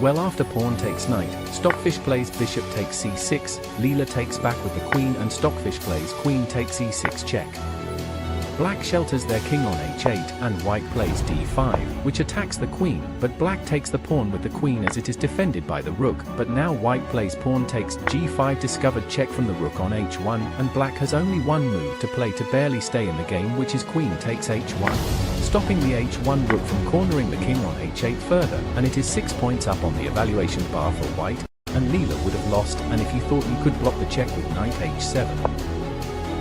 Well, after pawn takes knight, Stockfish plays bishop takes c6, Leela takes back with the queen, and Stockfish plays queen takes e6 check. Black shelters their king on h8, and white plays d5, which attacks the queen, but black takes the pawn with the queen as it is defended by the rook. But now white plays pawn takes g5, discovered check from the rook on h1, and black has only one move to play to barely stay in the game, which is queen takes h1, stopping the h1 rook from cornering the king on h8 further, and it is 6 points up on the evaluation bar for white, and Leela would have lost, and if you thought you could block the check with knight h7.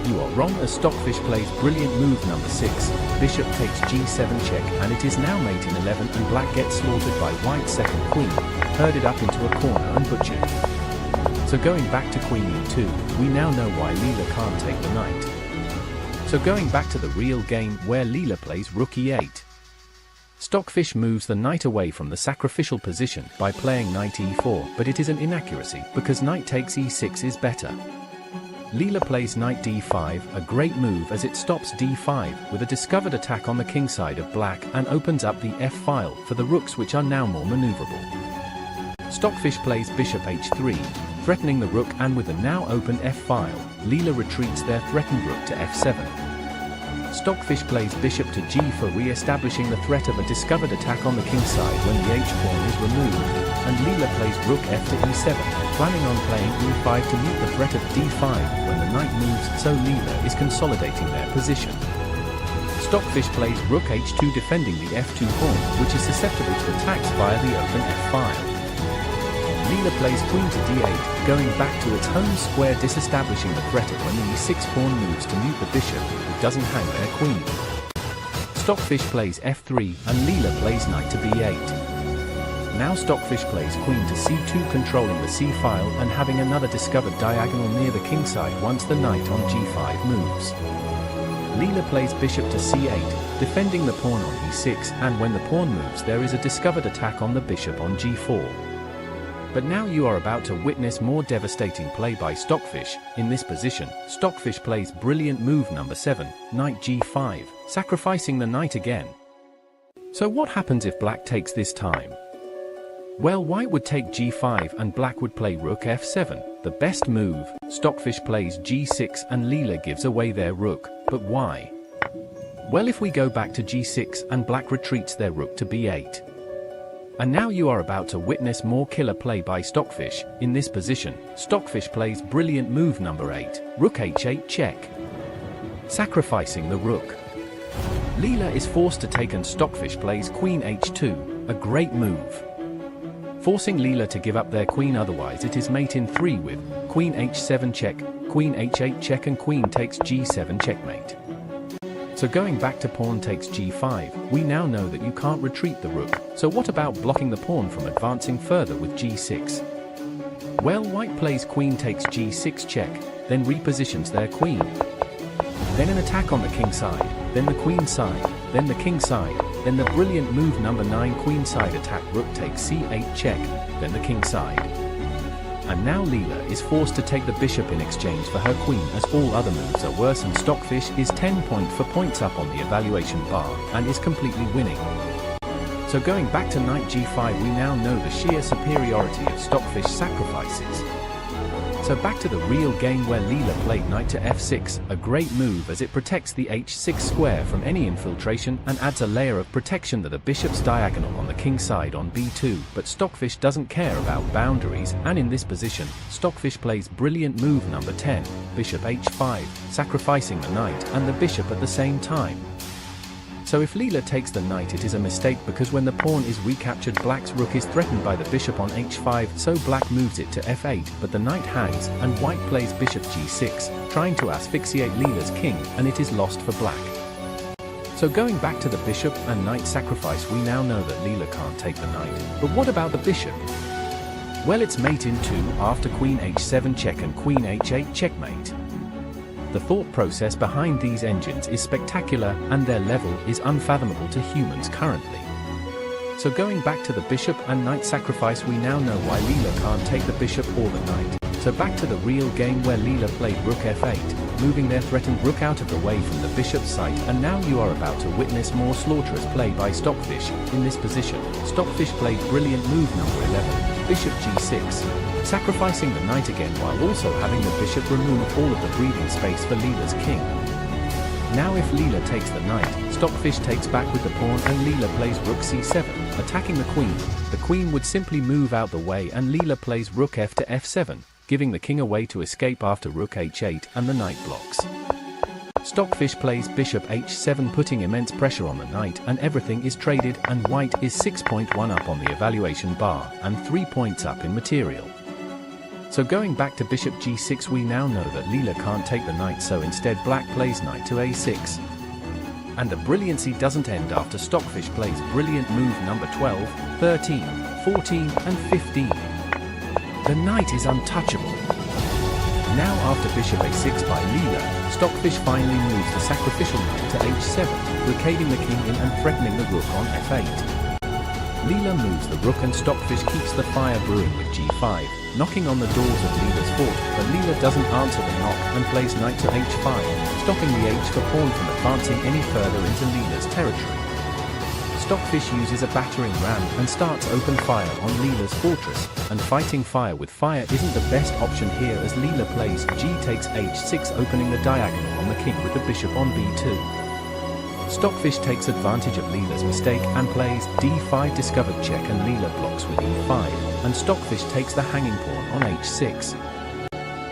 You are wrong, as Stockfish plays brilliant move number 6, bishop takes g7 check, and it is now mate in 11, and black gets slaughtered by white's second queen, herded up into a corner and butchered. So going back to queen e2, we now know why Leela can't take the knight. So going back to the real game, where Leela plays rook e8. Stockfish moves the knight away from the sacrificial position by playing knight e4, but it is an inaccuracy, because knight takes e6 is better. Leela plays knight d5, a great move as it stops d5 with a discovered attack on the king side of black, and opens up the f-file for the rooks, which are now more maneuverable. Stockfish plays bishop h3, threatening the rook, and with the now open f-file, Leela retreats their threatened rook to f7. Stockfish plays bishop to g for re-establishing the threat of a discovered attack on the king side when the h-pawn is removed, and Leela plays rook f to e7, planning on playing e5 to mute the threat of d5 when the knight moves, so Leela is consolidating their position. Stockfish plays rook h2, defending the f2 pawn, which is susceptible to attacks via the open f-file. Leela plays queen to d8, going back to its home square, disestablishing the threat of when the e6 pawn moves to mute the bishop, who doesn't hang their queen. Stockfish plays f3, and Leela plays knight to b8. Now Stockfish plays queen to c2, controlling the c-file and having another discovered diagonal near the king side once the knight on g5 moves. Leela plays bishop to c8, defending the pawn on e6, and when the pawn moves there is a discovered attack on the bishop on g4. But now you are about to witness more devastating play by Stockfish. In this position, Stockfish plays brilliant move number 7, knight g5, sacrificing the knight again. So what happens if black takes this time? Well, white would take g5 and black would play rook f7, the best move. Stockfish plays g6 and Leela gives away their rook. But why? Well, if we go back to g6 and black retreats their rook to b8. And now you are about to witness more killer play by Stockfish. In this position, Stockfish plays brilliant move number 8, rook h8 check, sacrificing the rook. Leela is forced to take, and Stockfish plays queen h2, a great move, forcing Leela to give up their queen, otherwise it is mate in 3 with queen h7 check, queen h8 check, and queen takes g7 checkmate. So going back to pawn takes g5, we now know that you can't retreat the rook, so what about blocking the pawn from advancing further with g6? Well, white plays queen takes g6 check, then repositions their queen. Then an attack on the king side, then the queen side, then the king side, then the brilliant move number 9, queen side attack, rook takes c8 check, then the king side. And now Leela is forced to take the bishop in exchange for her queen, as all other moves are worse, and Stockfish is 10 points up on the evaluation bar, and is completely winning. So going back to knight g5, we now know the sheer superiority of Stockfish sacrifices. So back to the real game, where Leela played knight to f6, a great move as it protects the h6 square from any infiltration and adds a layer of protection to the bishop's diagonal on the king side on b2, but Stockfish doesn't care about boundaries, and in this position, Stockfish plays brilliant move number 10, bishop h5, sacrificing the knight and the bishop at the same time. So if Leela takes the knight, it is a mistake, because when the pawn is recaptured, black's rook is threatened by the bishop on h5, so black moves it to f8, but the knight hangs, and white plays bishop g6, trying to asphyxiate Leela's king, and it is lost for black. So going back to the bishop and knight sacrifice, we now know that Leela can't take the knight. But what about the bishop? Well, it's mate in 2 after queen h7 check and queen h8 checkmate. The thought process behind these engines is spectacular, and their level is unfathomable to humans currently. So going back to the bishop and knight sacrifice, we now know why Leela can't take the bishop or the knight. So back to the real game where Leela played rook f8, moving their threatened rook out of the way from the bishop's sight, and now you are about to witness more slaughterous play by Stockfish. In this position, Stockfish played brilliant move number 11, bishop g6, sacrificing the knight again while also having the bishop remove all of the breathing space for Leela's king. Now if Leela takes the knight, Stockfish takes back with the pawn and Leela plays rook c7, attacking the queen. The queen would simply move out the way and Leela plays rook f to f7, giving the king a way to escape after rook h8 and the knight blocks. Stockfish plays bishop h7, putting immense pressure on the knight, and everything is traded, and white is 6.1 up on the evaluation bar and 3 points up in material. So going back to bishop g6, we now know that Leela can't take the knight, so instead black plays knight to a6. And the brilliancy doesn't end after Stockfish plays brilliant move number 12, 13, 14 and 15. The knight is untouchable. Now after bishop a6 by Leela, Stockfish finally moves the sacrificial knight to h7, blockading the king in and threatening the rook on f8. Leela moves the rook and Stockfish keeps the fire brewing with g5, knocking on the doors of Leela's fort, but Leela doesn't answer the knock and plays knight to h5, stopping the h for pawn from advancing any further into Leela's territory. Stockfish uses a battering ram and starts open fire on Leela's fortress, and fighting fire with fire isn't the best option here as Leela plays g takes h6, opening the diagonal on the king with the bishop on b2. Stockfish takes advantage of Leela's mistake and plays d5, discovered check, and Leela blocks with e5, and Stockfish takes the hanging pawn on h6.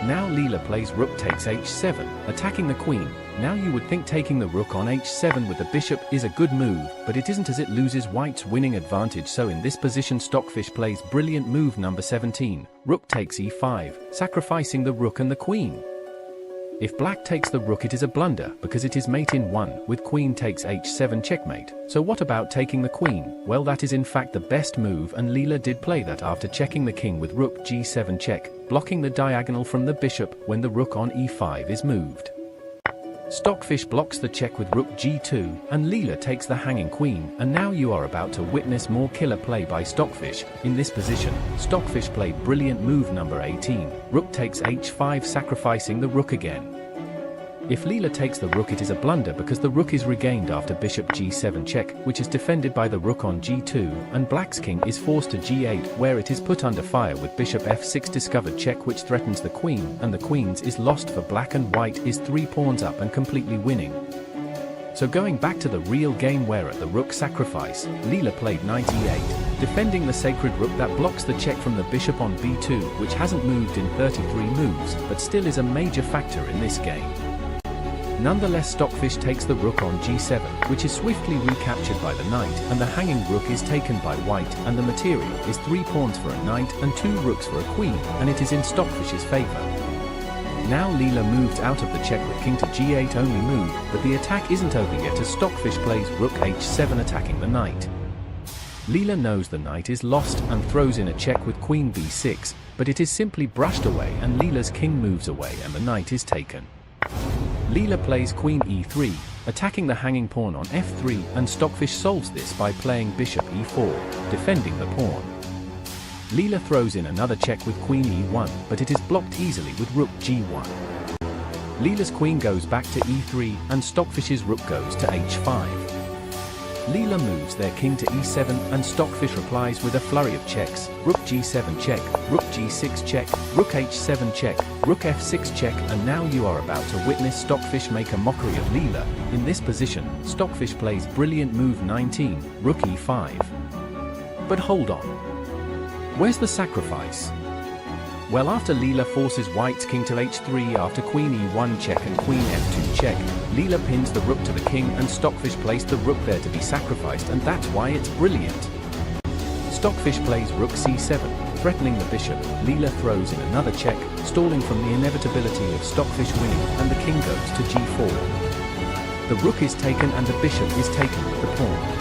Now Leela plays rook takes h7, attacking the queen. Now you would think taking the rook on h7 with the bishop is a good move, but it isn't, as it loses white's winning advantage. So in this position Stockfish plays brilliant move number 17, rook takes e5, sacrificing the rook and the queen. If black takes the rook, it is a blunder because it is mate in 1 with queen takes h7 checkmate. So what about taking the queen? Well, that is in fact the best move, and Leela did play that after checking the king with rook g7 check, blocking the diagonal from the bishop when the rook on e5 is moved. Stockfish blocks the check with rook g2, and Leela takes the hanging queen, and now you are about to witness more killer play by Stockfish. In this position, Stockfish played brilliant move number 18, rook takes h5, sacrificing the rook again. If Leela takes the rook, it is a blunder because the rook is regained after bishop g7 check, which is defended by the rook on g2, and black's king is forced to g8, where it is put under fire with bishop f6, discovered check, which threatens the queen, and the queen's is lost for black, and white is 3 pawns up and completely winning. So going back to the real game where at the rook sacrifice, Leela played knight e8, defending the sacred rook that blocks the check from the bishop on b2, which hasn't moved in 33 moves, but still is a major factor in this game. Nonetheless, Stockfish takes the rook on g7, which is swiftly recaptured by the knight, and the hanging rook is taken by white, and the material is 3 pawns for a knight and 2 rooks for a queen, and it is in Stockfish's favor. Now Leela moves out of the check with king to g8 only move, but the attack isn't over yet as Stockfish plays rook h7, attacking the knight. Leela knows the knight is lost and throws in a check with queen b6, but it is simply brushed away and Leela's king moves away and the knight is taken. Leela plays queen e3, attacking the hanging pawn on f3, and Stockfish solves this by playing bishop e4, defending the pawn. Leela throws in another check with queen e1, but it is blocked easily with rook g1. Leela's queen goes back to e3, and Stockfish's rook goes to h5. Leela moves their king to e7, and Stockfish replies with a flurry of checks: rook g7 check, rook g6 check, rook h7 check, rook f6 check, and now you are about to witness Stockfish make a mockery of Leela. In this position, Stockfish plays brilliant move 19, rook e5. But hold on. Where's the sacrifice? Well, after Leela forces white's king to h3 after queen e1 check and queen f2 check, Leela pins the rook to the king, and Stockfish placed the rook there to be sacrificed, and that's why it's brilliant. Stockfish plays rook c7, threatening the bishop. Leela throws in another check, stalling from the inevitability of Stockfish winning, and the king goes to g4. The rook is taken and the bishop is taken with the pawn.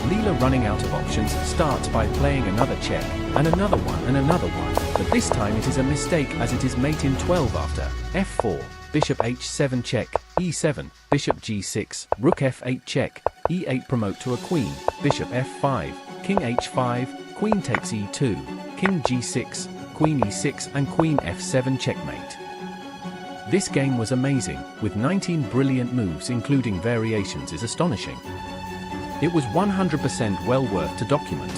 Leela, running out of options, starts by playing another check, and another one, and another one, but this time it is a mistake as it is mate in 12 after f4, bishop h7 check, e7, bishop g6, rook f8 check, e8 promote to a queen, bishop f5, king h5, queen takes e2, king g6, queen e6 and queen f7 checkmate. This game was amazing, with 19 brilliant moves including variations is astonishing. It was 100% well worth to document.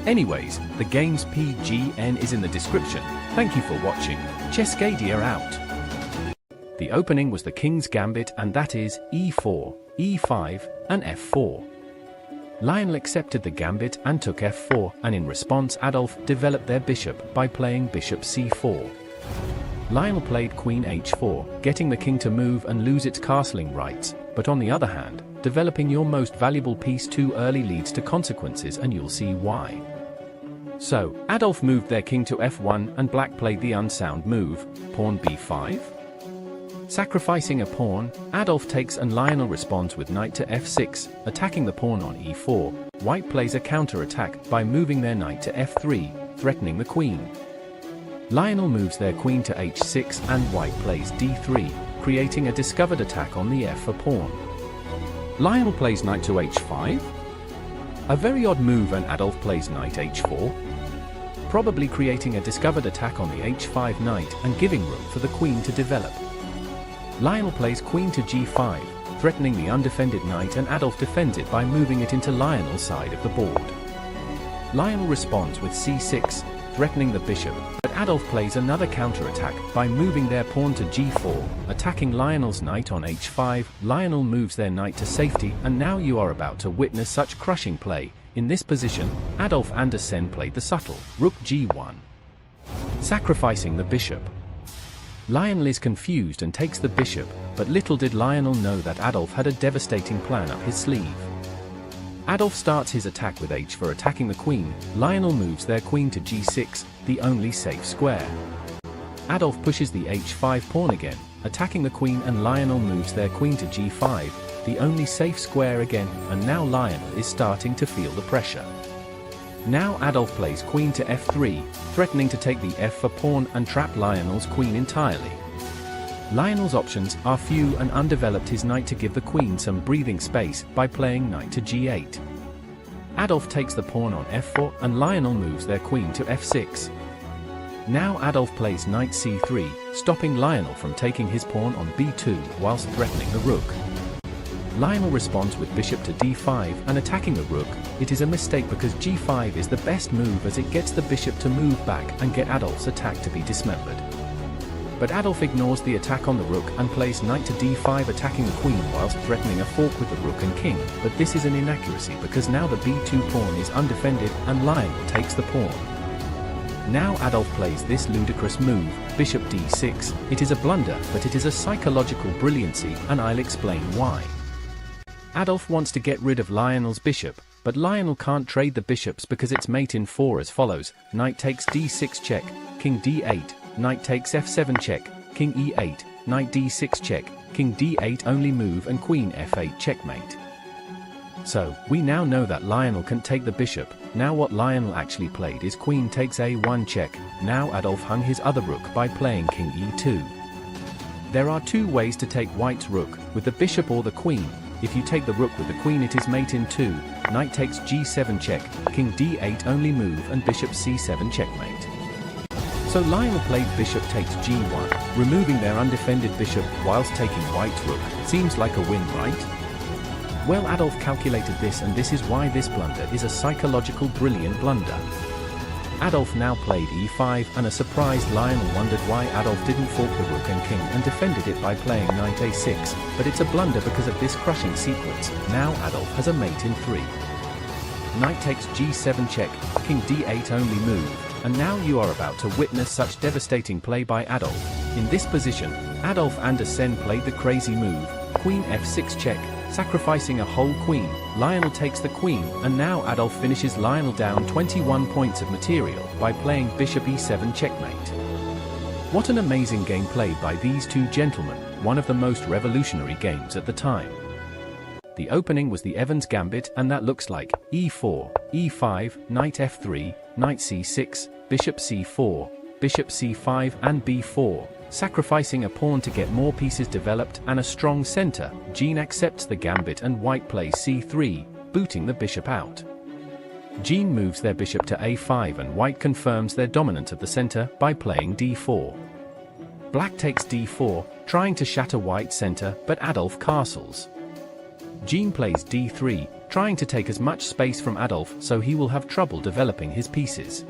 Anyways, the game's PGN is in the description. Thank you for watching. Chesscadia out. The opening was the King's Gambit, and that is e4, e5, and f4. Lionel accepted the gambit and took f4, and in response Adolf developed their bishop by playing bishop c4. Lionel played queen h4, getting the king to move and lose its castling rights, but on the other hand, developing your most valuable piece too early leads to consequences, and you'll see why. So, Adolf moved their king to f1 and black played the unsound move, pawn b5. Sacrificing a pawn, Adolf takes and Lionel responds with knight to f6, attacking the pawn on e4. White plays a counter-attack by moving their knight to f3, threatening the queen. Lionel moves their queen to h6 and white plays d3, creating a discovered attack on the f4 pawn. Lionel plays knight to h5. A very odd move, and Adolf plays knight h4, probably creating a discovered attack on the h5 knight and giving room for the queen to develop. Lionel plays queen to g5, threatening the undefended knight, and Adolf defends it by moving it into Lionel's side of the board. Lionel responds with c6, threatening the bishop, but Adolf plays another counter-attack by moving their pawn to g4, attacking Lionel's knight on h5. Lionel moves their knight to safety, and now you are about to witness such crushing play. In this position, Adolf Andersen played the subtle rook g1, sacrificing the bishop. Lionel is confused and takes the bishop, but little did Lionel know that Adolf had a devastating plan up his sleeve. Adolf starts his attack with h4, attacking the queen. Lionel moves their queen to g6, the only safe square. Adolf pushes the h5 pawn again, attacking the queen, and Lionel moves their queen to g5, the only safe square again, and now Lionel is starting to feel the pressure. Now Adolf plays queen to f3, threatening to take the f4 pawn and trap Lionel's queen entirely. Lionel's options are few and undeveloped, his knight to give the queen some breathing space by playing knight to g8. Adolf takes the pawn on f4 and Lionel moves their queen to f6. Now Adolf plays knight c3, stopping Lionel from taking his pawn on b2 whilst threatening the rook. Lionel responds with bishop to d5 and attacking the rook. It is a mistake because g5 is the best move, as it gets the bishop to move back and get Adolf's attack to be dismembered. But Adolf ignores the attack on the rook and plays knight to d5, attacking the queen whilst threatening a fork with the rook and king, but this is an inaccuracy because now the b2 pawn is undefended and Lionel takes the pawn. Now Adolf plays this ludicrous move, bishop d6. It is a blunder, but it is a psychological brilliancy, and I'll explain why. Adolf wants to get rid of Lionel's bishop, but Lionel can't trade the bishops because it's mate in 4 as follows: knight takes d6 check, king d8, knight takes f7 check, king e8, knight d6 check, king d8 only move, and queen f8 checkmate. So, we now know that Lionel can take the bishop. Now what Lionel actually played is queen takes a1 check. Now Adolf hung his other rook by playing king e2. There are two ways to take white's rook, with the bishop or the queen. If you take the rook with the queen, it is mate in 2, knight takes g7 check, king d8 only move, and bishop c7 checkmate. So Lionel played bishop takes g1, removing their undefended bishop whilst taking white's rook. Seems like a win, right? Well, Adolf calculated this, and this is why this blunder is a psychological brilliant blunder. Adolf now played e5, and a surprised Lionel wondered why Adolf didn't fork the rook and king and defended it by playing knight a6, but it's a blunder because of this crushing sequence. Now Adolf has a mate in 3. Knight takes g7 check, king d8 only move, and now you are about to witness such devastating play by Adolf. In this position, Adolf Andersen played the crazy move, queen f6 check, sacrificing a whole queen. Lionel takes the queen, and now Adolf finishes Lionel down 21 points of material by playing bishop e7 checkmate. What an amazing game played by these two gentlemen, one of the most revolutionary games at the time. The opening was the Evans Gambit, and that looks like e4, e5, knight f3, knight c6, bishop c4, bishop c5 and b4, sacrificing a pawn to get more pieces developed and a strong center. Jean accepts the gambit and white plays c3, booting the bishop out. Jean moves their bishop to a5 and white confirms their dominance of the center by playing d4. Black takes d4, trying to shatter white's center, but Adolf castles. Jean plays d3, trying to take as much space from Adolf so he will have trouble developing his pieces.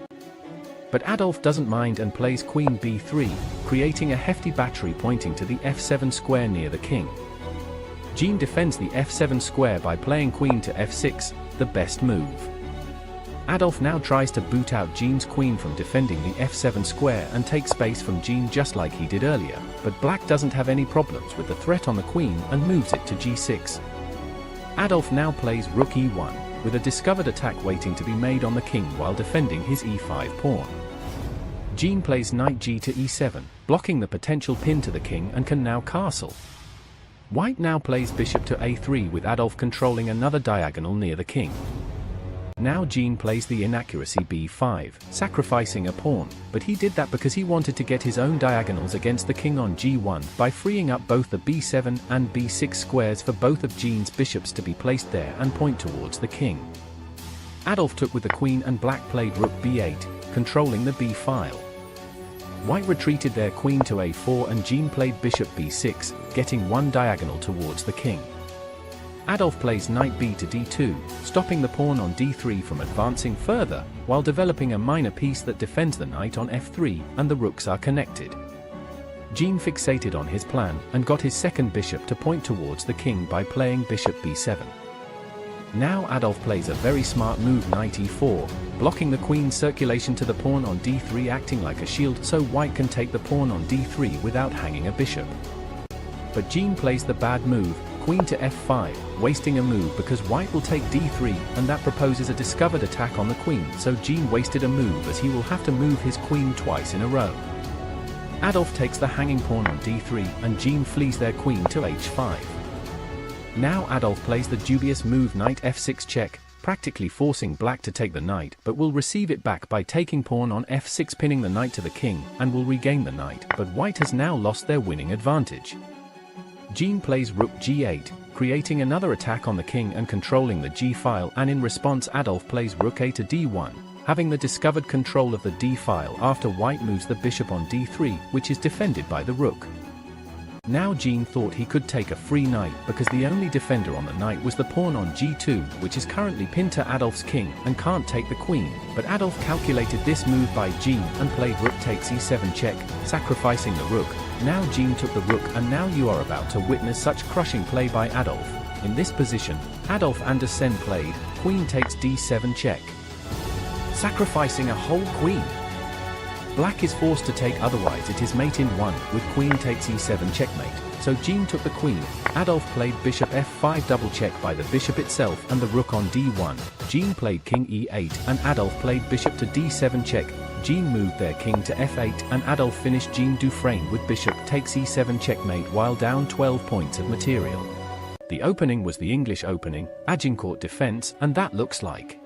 But Adolf doesn't mind and plays queen b3, creating a hefty battery pointing to the f7 square near the king. Jean defends the f7 square by playing queen to f6, the best move. Adolf now tries to boot out Jean's queen from defending the f7 square and take space from Jean just like he did earlier, but Black doesn't have any problems with the threat on the queen and moves it to g6. Adolf now plays rook e1, with a discovered attack waiting to be made on the king while defending his e5 pawn. Jean plays knight g to e7, blocking the potential pin to the king and can now castle. White now plays bishop to a3 with Adolf controlling another diagonal near the king. Now Jean plays the inaccuracy b5, sacrificing a pawn, but he did that because he wanted to get his own diagonals against the king on g1 by freeing up both the b7 and b6 squares for both of Jean's bishops to be placed there and point towards the king. Adolf took with the queen and Black played rook b8, controlling the b file. White retreated their queen to a4 and Jean played bishop b6, getting one diagonal towards the king. Adolf plays knight b to d2, stopping the pawn on d3 from advancing further, while developing a minor piece that defends the knight on f3, and the rooks are connected. Jean fixated on his plan, and got his second bishop to point towards the king by playing bishop b7. Now Adolf plays a very smart move knight e4, blocking the queen's circulation to the pawn on d3 acting like a shield so white can take the pawn on d3 without hanging a bishop. But Jean plays the bad move, queen to f5, wasting a move because white will take d3 and that proposes a discovered attack on the queen, so Jean wasted a move as he will have to move his queen twice in a row. Adolf takes the hanging pawn on d3 and Jean flees their queen to h5. Now Adolf plays the dubious move knight f6 check, practically forcing Black to take the knight, but will receive it back by taking pawn on f6 pinning the knight to the king, and will regain the knight, but white has now lost their winning advantage. Jean plays rook g8, creating another attack on the king and controlling the g-file, and in response Adolf plays rook a to d1, having the discovered control of the d-file after white moves the bishop on d3, which is defended by the rook. Now Jean thought he could take a free knight because the only defender on the knight was the pawn on g2, which is currently pinned to Adolf's king and can't take the queen, but Adolf calculated this move by Jean and played rook takes e7 check, sacrificing the rook. Now Jean took the rook and now you are about to witness such crushing play by Adolf. In this position, Adolf Andersen played queen takes d7 check, sacrificing a whole queen. Black is forced to take, otherwise it is mate in 1 with queen takes e7 checkmate, so Jean took the queen. Adolf played bishop f5 double check by the bishop itself and the rook on d1. Jean played king e8 and Adolf played bishop to d7 check. Jean moved their king to f8 and Adolf finished Jean Dufresne with bishop takes e7 checkmate while down 12 points of material. The opening was the English opening, Agincourt defense, and that looks like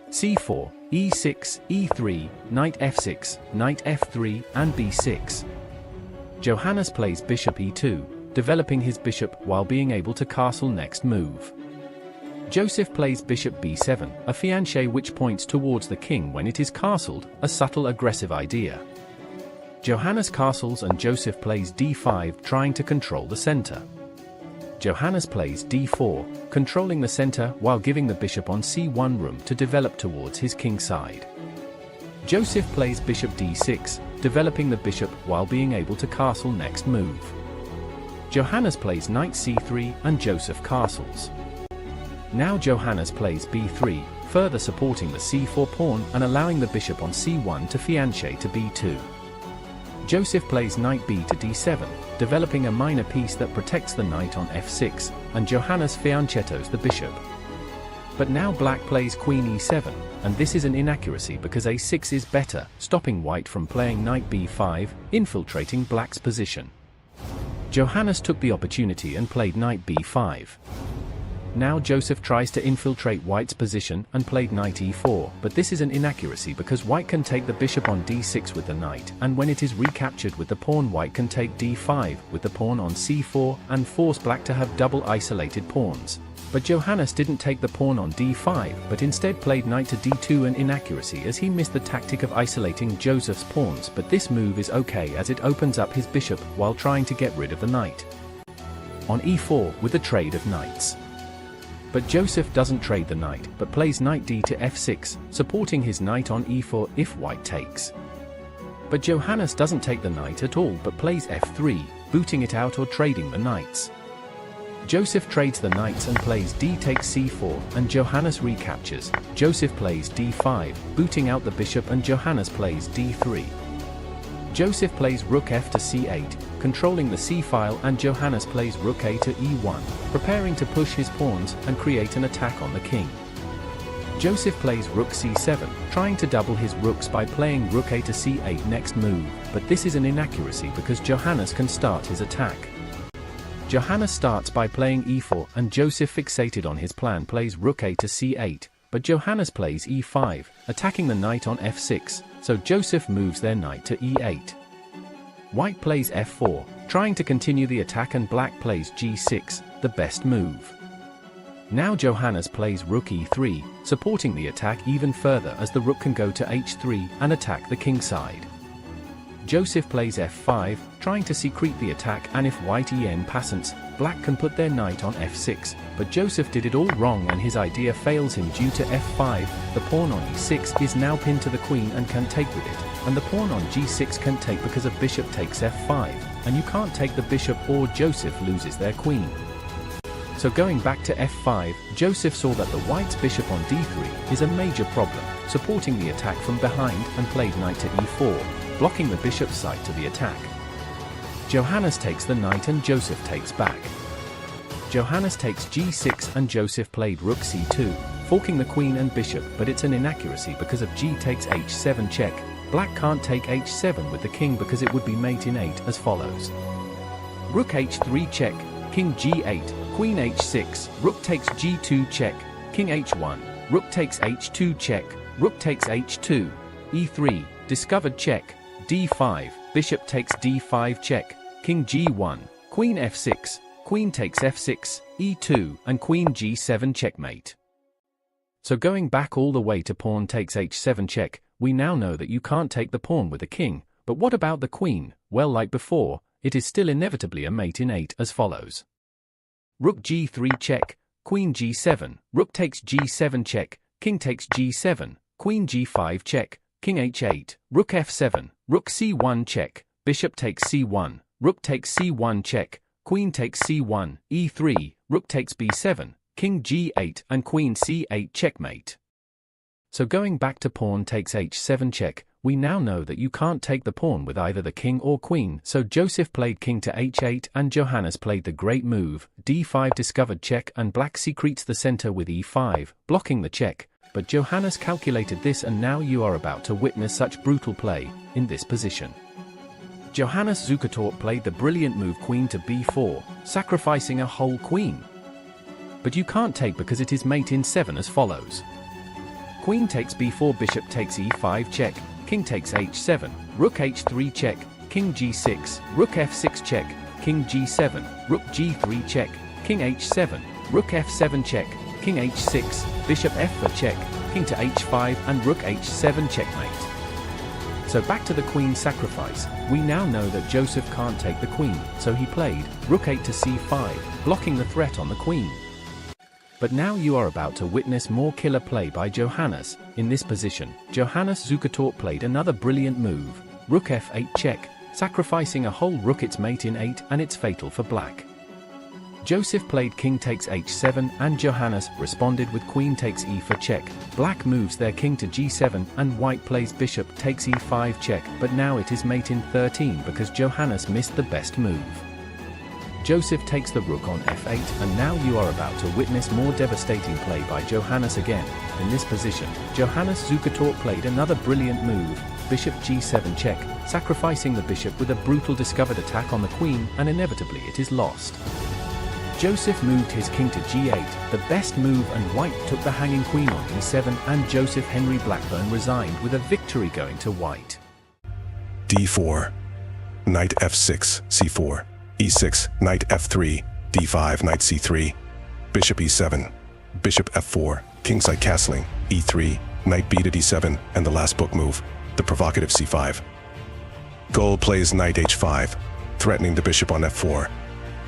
c4, e6, e3, knight f6, knight f3, and b6. Johannes plays bishop e2, developing his bishop while being able to castle next move. Joseph plays bishop b7, a fiancé which points towards the king when it is castled, a subtle aggressive idea. Johannes castles and Joseph plays d5 trying to control the center. Johannes plays d4, controlling the center while giving the bishop on c1 room to develop towards his king side. Joseph plays bishop d6, developing the bishop while being able to castle next move. Johannes plays knight c3 and Joseph castles. Now Johannes plays b3, further supporting the c4 pawn and allowing the bishop on c1 to fiancé to b2. Joseph plays knight b to d7, developing a minor piece that protects the knight on f6, and Johannes fianchettos the bishop. But now Black plays queen e7, and this is an inaccuracy because a6 is better, stopping white from playing knight b5, infiltrating Black's position. Johannes took the opportunity and played knight b5. Now Joseph tries to infiltrate white's position and played knight e4, but this is an inaccuracy because white can take the bishop on d6 with the knight, and when it is recaptured with the pawn white can take d5 with the pawn on c4 and force Black to have double isolated pawns. But Johannes didn't take the pawn on d5, but instead played knight to d2, an inaccuracy as he missed the tactic of isolating Joseph's pawns, but this move is okay as it opens up his bishop while trying to get rid of the knight. On e4 with the trade of knights. But Joseph doesn't trade the knight, but plays knight d to f6, supporting his knight on e4 if white takes. But Johannes doesn't take the knight at all but plays f3, booting it out or trading the knights. Joseph trades the knights and plays d takes c4, and Johannes recaptures. Joseph plays d5, booting out the bishop, and Johannes plays d3. Joseph plays rook f to c8, controlling the c-file, and Johannes plays rook a to e1, preparing to push his pawns and create an attack on the king. Joseph plays rook c7, trying to double his rooks by playing rook a to c8 next move, but this is an inaccuracy because Johannes can start his attack. Johannes starts by playing e4, and Joseph, fixated on his plan, plays rook a to c8, but Johannes plays e5, attacking the knight on f6, so Joseph moves their knight to e8. White plays f4, trying to continue the attack, and black plays g6, the best move. Now Johannes plays rook e3, supporting the attack even further as the rook can go to h3 and attack the king side. Joseph plays f5, trying to secrete the attack, and if white en passants, black can put their knight on f6, but Joseph did it all wrong and his idea fails him due to f5. The pawn on e6 is now pinned to the queen and can take with it, and the pawn on g6 can take because a bishop takes f5, and you can't take the bishop or Joseph loses their queen. So going back to f5, Joseph saw that the white's bishop on d3 is a major problem, supporting the attack from behind, and played knight to e4, blocking the bishop's side to the attack. Johannes takes the knight and Joseph takes back. Johannes takes g6 and Joseph played rook c2, forking the queen and bishop, but it's an inaccuracy because of g takes h7 check. Black can't take h7 with the king because it would be mate in 8 as follows. Rook h3 check, king g8, queen h6, rook takes g2 check, king h1, rook takes h2 check, rook takes h2, e3, discovered check, d5, bishop takes d5 check, king g1, queen f6, queen takes f6, e2, and queen g7 checkmate. So going back all the way to pawn takes h7 check, we now know that you can't take the pawn with the king, but what about the queen? Well, like before, it is still inevitably a mate in 8 as follows. Rook g3 check, queen g7, rook takes g7 check, king takes g7, queen g5 check, king h8, rook f7, rook c1 check, bishop takes c1, rook takes c1 check, queen takes c1, e3, rook takes b7, king g8, and queen c8 checkmate. So going back to pawn takes h7 check, we now know that you can't take the pawn with either the king or queen, so Joseph played king to h8 and Johannes played the great move, d5 discovered check, and black secretes the center with e5, blocking the check, but Johannes calculated this, and now you are about to witness such brutal play in this position. Johannes Zukertort played the brilliant move queen to b4, sacrificing a whole queen. But you can't take because it is mate in 7 as follows. Queen takes b4, bishop takes e5 check, king takes h7, rook h3 check, king g6, rook f6 check, king g7, rook g3 check, king h7, rook f7 check, king h6, bishop f4 check, king to h5, and rook h7 checkmate. So back to the queen sacrifice, we now know that Joseph can't take the queen, so he played rook 8 to c5, blocking the threat on the queen. But now you are about to witness more killer play by Johannes. In this position, Johannes Zukertort played another brilliant move, rook f8 check, sacrificing a whole rook, its mate in 8, and it's fatal for black. Joseph played king takes h7 and Johannes responded with queen takes e4 check. Black moves their king to g7 and white plays bishop takes e5 check, but now it is mate in 13 because Johannes missed the best move. Joseph takes the rook on f8, and now you are about to witness more devastating play by Johannes again. In this position, Johannes Zukertort played another brilliant move, bishop g7 check, sacrificing the bishop with a brutal discovered attack on the queen, and inevitably it is lost. Joseph moved his king to g8, the best move, and white took the hanging queen on e7, and Joseph Henry Blackburn resigned with a victory going to white. d4, knight f6, c4, e6, knight f3, d5, knight c3, bishop e7, bishop f4, kingside castling, e3, knight b to d7, and the last book move, the provocative c5. Gold plays knight h5, threatening the bishop on f4,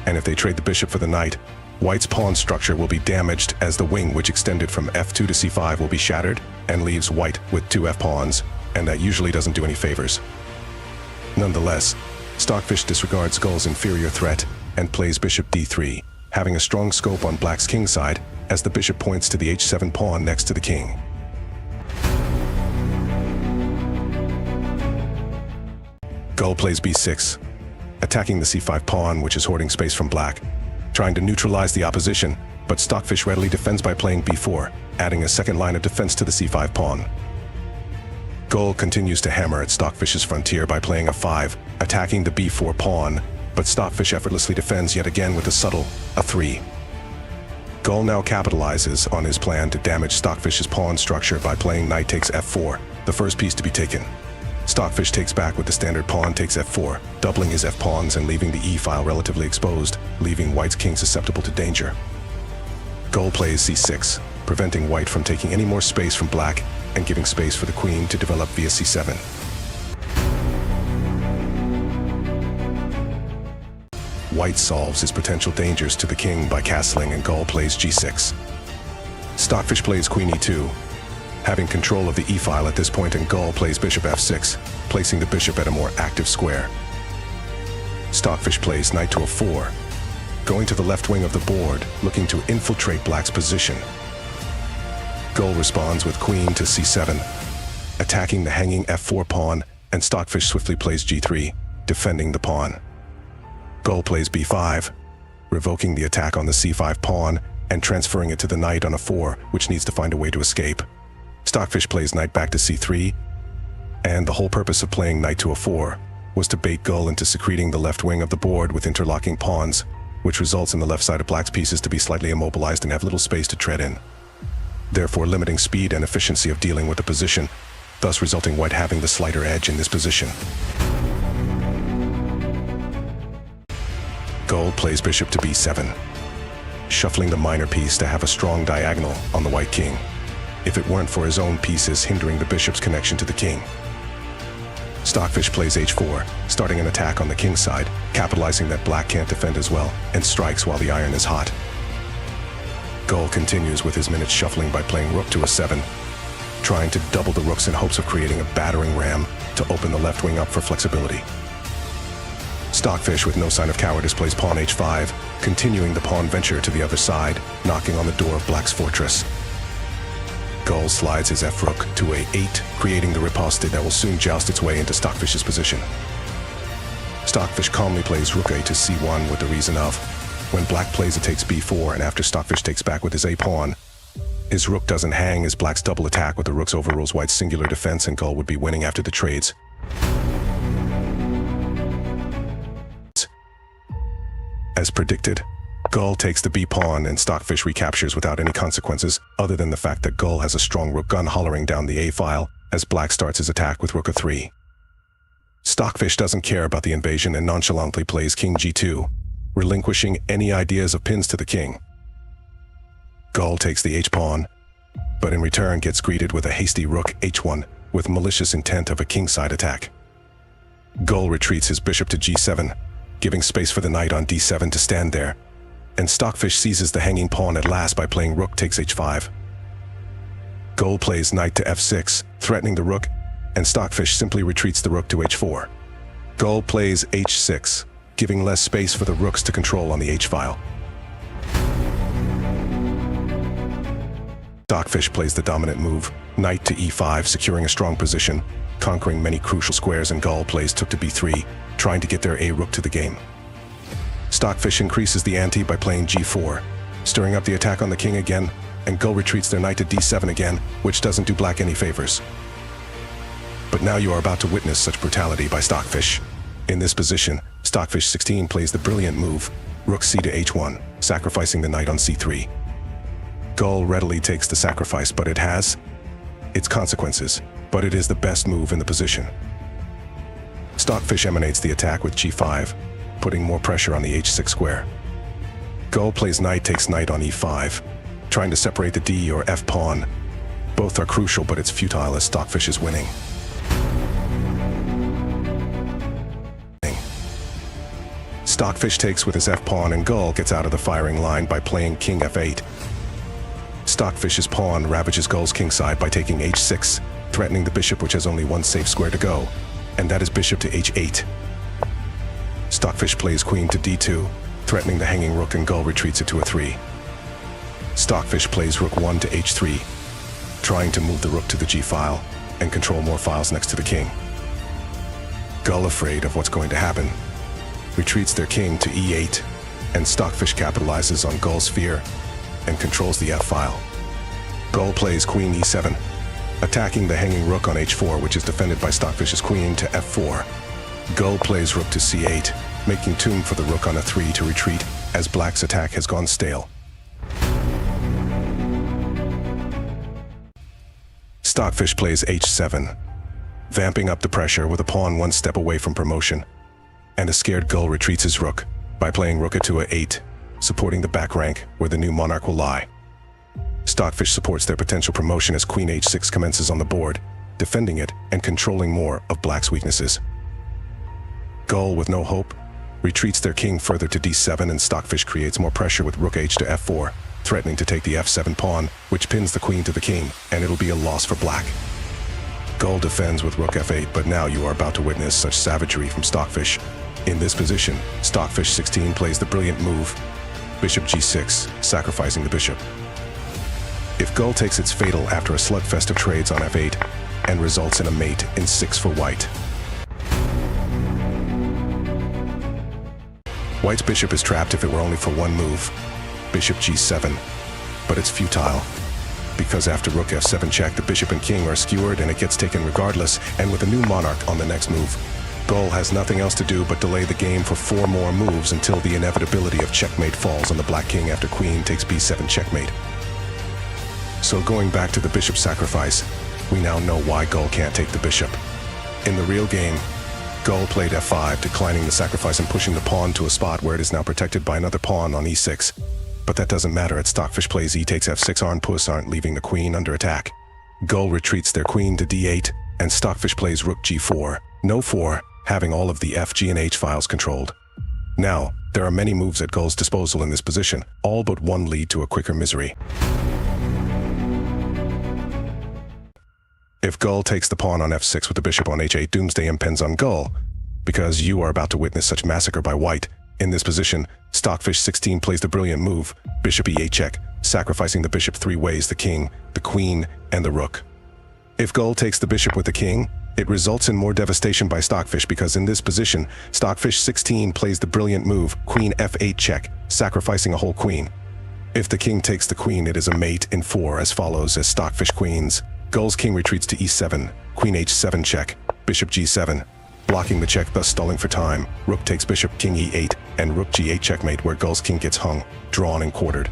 and if they trade the bishop for the knight, white's pawn structure will be damaged as the wing which extended from f2 to c5 will be shattered and leaves white with two f-pawns, and that usually doesn't do any favors. Nonetheless, Stockfish disregards Gold's inferior threat and plays bishop d3, having a strong scope on black's kingside as the bishop points to the h7 pawn next to the king. Gold plays b6, attacking the c5 pawn, which is hoarding space from black, trying to neutralize the opposition, but Stockfish readily defends by playing b4, adding a second line of defense to the c5 pawn. Gold continues to hammer at Stockfish's frontier by playing a5, attacking the b4 pawn, but Stockfish effortlessly defends yet again with a subtle a3. Gold now capitalizes on his plan to damage Stockfish's pawn structure by playing knight takes f4, the first piece to be taken. Stockfish takes back with the standard pawn takes f4, doubling his f-pawns and leaving the e-file relatively exposed, leaving white's king susceptible to danger. Gold plays c6, preventing white from taking any more space from black and giving space for the queen to develop via c7. White solves his potential dangers to the king by castling, and Gold plays g6. Stockfish plays queen e2, having control of the e-file at this point, and Gold plays bishop f6, placing the bishop at a more active square. Stockfish plays knight to a4, going to the left wing of the board, looking to infiltrate black's position. Gold responds with queen to c7, attacking the hanging f4 pawn, and Stockfish swiftly plays g3, defending the pawn. Gold plays b5, revoking the attack on the c5 pawn and transferring it to the knight on a4, which needs to find a way to escape. Stockfish plays knight back to c3, and the whole purpose of playing knight to a4 was to bait Gold into secreting the left wing of the board with interlocking pawns, which results in the left side of black's pieces to be slightly immobilized and have little space to tread in, therefore limiting speed and efficiency of dealing with the position, thus resulting white having the slighter edge in this position. Gold plays bishop to b7, shuffling the minor piece to have a strong diagonal on the white king, if it weren't for his own pieces hindering the bishop's connection to the king. Stockfish plays h4, starting an attack on the king's side, capitalizing that black can't defend as well, and strikes while the iron is hot. Gold continues with his minute shuffling by playing rook to a7, trying to double the rooks in hopes of creating a battering ram to open the left wing up for flexibility. Stockfish, with no sign of cowardice, plays pawn h5, continuing the pawn venture to the other side, knocking on the door of black's fortress. Gold slides his f-rook to a8, creating the riposte that will soon joust its way into Stockfish's position. Stockfish calmly plays rook a to c1 with the reason of, when black plays it takes b4, and after Stockfish takes back with his a-pawn, his rook doesn't hang as black's double attack with the rooks overrules white's singular defense, and Gold would be winning after the trades. As predicted, Gold takes the b-pawn and Stockfish recaptures without any consequences other than the fact that Gold has a strong rook gun hollering down the a-file as black starts his attack with rook a3. Stockfish doesn't care about the invasion and nonchalantly plays king g2, relinquishing any ideas of pins to the king. Gold takes the h-pawn, but in return gets greeted with a hasty rook h1 with malicious intent of a kingside attack. Gold retreats his bishop to g7, giving space for the knight on d7 to stand there, and Stockfish seizes the hanging pawn at last by playing rook takes h5. Gold plays knight to f6, threatening the rook, and Stockfish simply retreats the rook to h4. Gold plays h6, giving less space for the rooks to control on the h-file. Stockfish plays the dominant move, knight to e5, securing a strong position, conquering many crucial squares, and Gold plays took to b3, trying to get their a-rook to the game. Stockfish increases the ante by playing g4, stirring up the attack on the king again, and Gold retreats their knight to d7 again, which doesn't do black any favors. But now you are about to witness such brutality by Stockfish. In this position, Stockfish 16 plays the brilliant move, rook c to h1, sacrificing the knight on c3. Gold readily takes the sacrifice, but it has its consequences, but it is the best move in the position. Stockfish emanates the attack with g5, putting more pressure on the h6 square. Gull plays knight takes knight on e5, trying to separate the d or f pawn. Both are crucial, but it's futile as Stockfish is winning. Stockfish takes with his f-pawn and Gull gets out of the firing line by playing king f8. Stockfish's pawn ravages Gull's kingside by taking h6, threatening the bishop, which has only one safe square to go, and that is bishop to h8. Stockfish plays queen to d2, threatening the hanging rook, and Gull retreats it to a 3. Stockfish plays rook 1 to h3, trying to move the rook to the g file and control more files next to the king. Gull, afraid of what's going to happen, retreats their king to e8, and Stockfish capitalizes on Gull's fear and controls the f file. Gull plays queen e7, attacking the hanging rook on h4, which is defended by Stockfish's queen, to f4. Gull plays rook to c8, making tomb for the rook on a 3 to retreat, as black's attack has gone stale. Stockfish plays h7, vamping up the pressure with a pawn one step away from promotion, and a scared Gull retreats his rook by playing rook to a8, supporting the back rank where the new monarch will lie. Stockfish supports their potential promotion as queen h6 commences on the board, defending it and controlling more of black's weaknesses. Gull, with no hope, retreats their king further to d7, and Stockfish creates more pressure with rook h to f4, threatening to take the f7 pawn, which pins the queen to the king, and it'll be a loss for black. Gull defends with rook f8, but now you are about to witness such savagery from Stockfish. In this position, Stockfish 16 plays the brilliant move, bishop g6, sacrificing the bishop. If Gull takes its fatal after a slugfest of trades on f8, and results in a mate in 6 for white. White's bishop is trapped if it were only for one move, bishop g7, but it's futile, because after rook f7 check, the bishop and king are skewered and it gets taken regardless, and with a new monarch on the next move, Gull has nothing else to do but delay the game for 4 more moves until the inevitability of checkmate falls on the black king after queen takes b7 checkmate. So going back to the bishop sacrifice, we now know why Gull can't take the bishop. In the real game, Gull played f5, declining the sacrifice and pushing the pawn to a spot where it is now protected by another pawn on e6. But that doesn't matter. At Stockfish plays e takes f6, Arn Puss aren't leaving the queen under attack. Gull retreats their queen to d8, and Stockfish plays rook g4, no 4, having all of the f, g, and h files controlled. Now, there are many moves at Gull's disposal in this position, all but one lead to a quicker misery. If Gull takes the pawn on f6 with the bishop on h8, doomsday impends on Gull, because you are about to witness such massacre by white. In this position, Stockfish 16 plays the brilliant move, bishop e8 check, sacrificing the bishop 3 ways: the king, the queen, and the rook. If Gull takes the bishop with the king, it results in more devastation by Stockfish, because in this position, Stockfish 16 plays the brilliant move, queen f8 check, sacrificing a whole queen. If the king takes the queen, it is a mate in 4 as follows: as Stockfish queens, Gull's king retreats to e7, queen h7 check, bishop g7, blocking the check, thus stalling for time. Rook takes bishop, king e8, and rook g8 checkmate, where Gull's king gets hung, drawn, and quartered.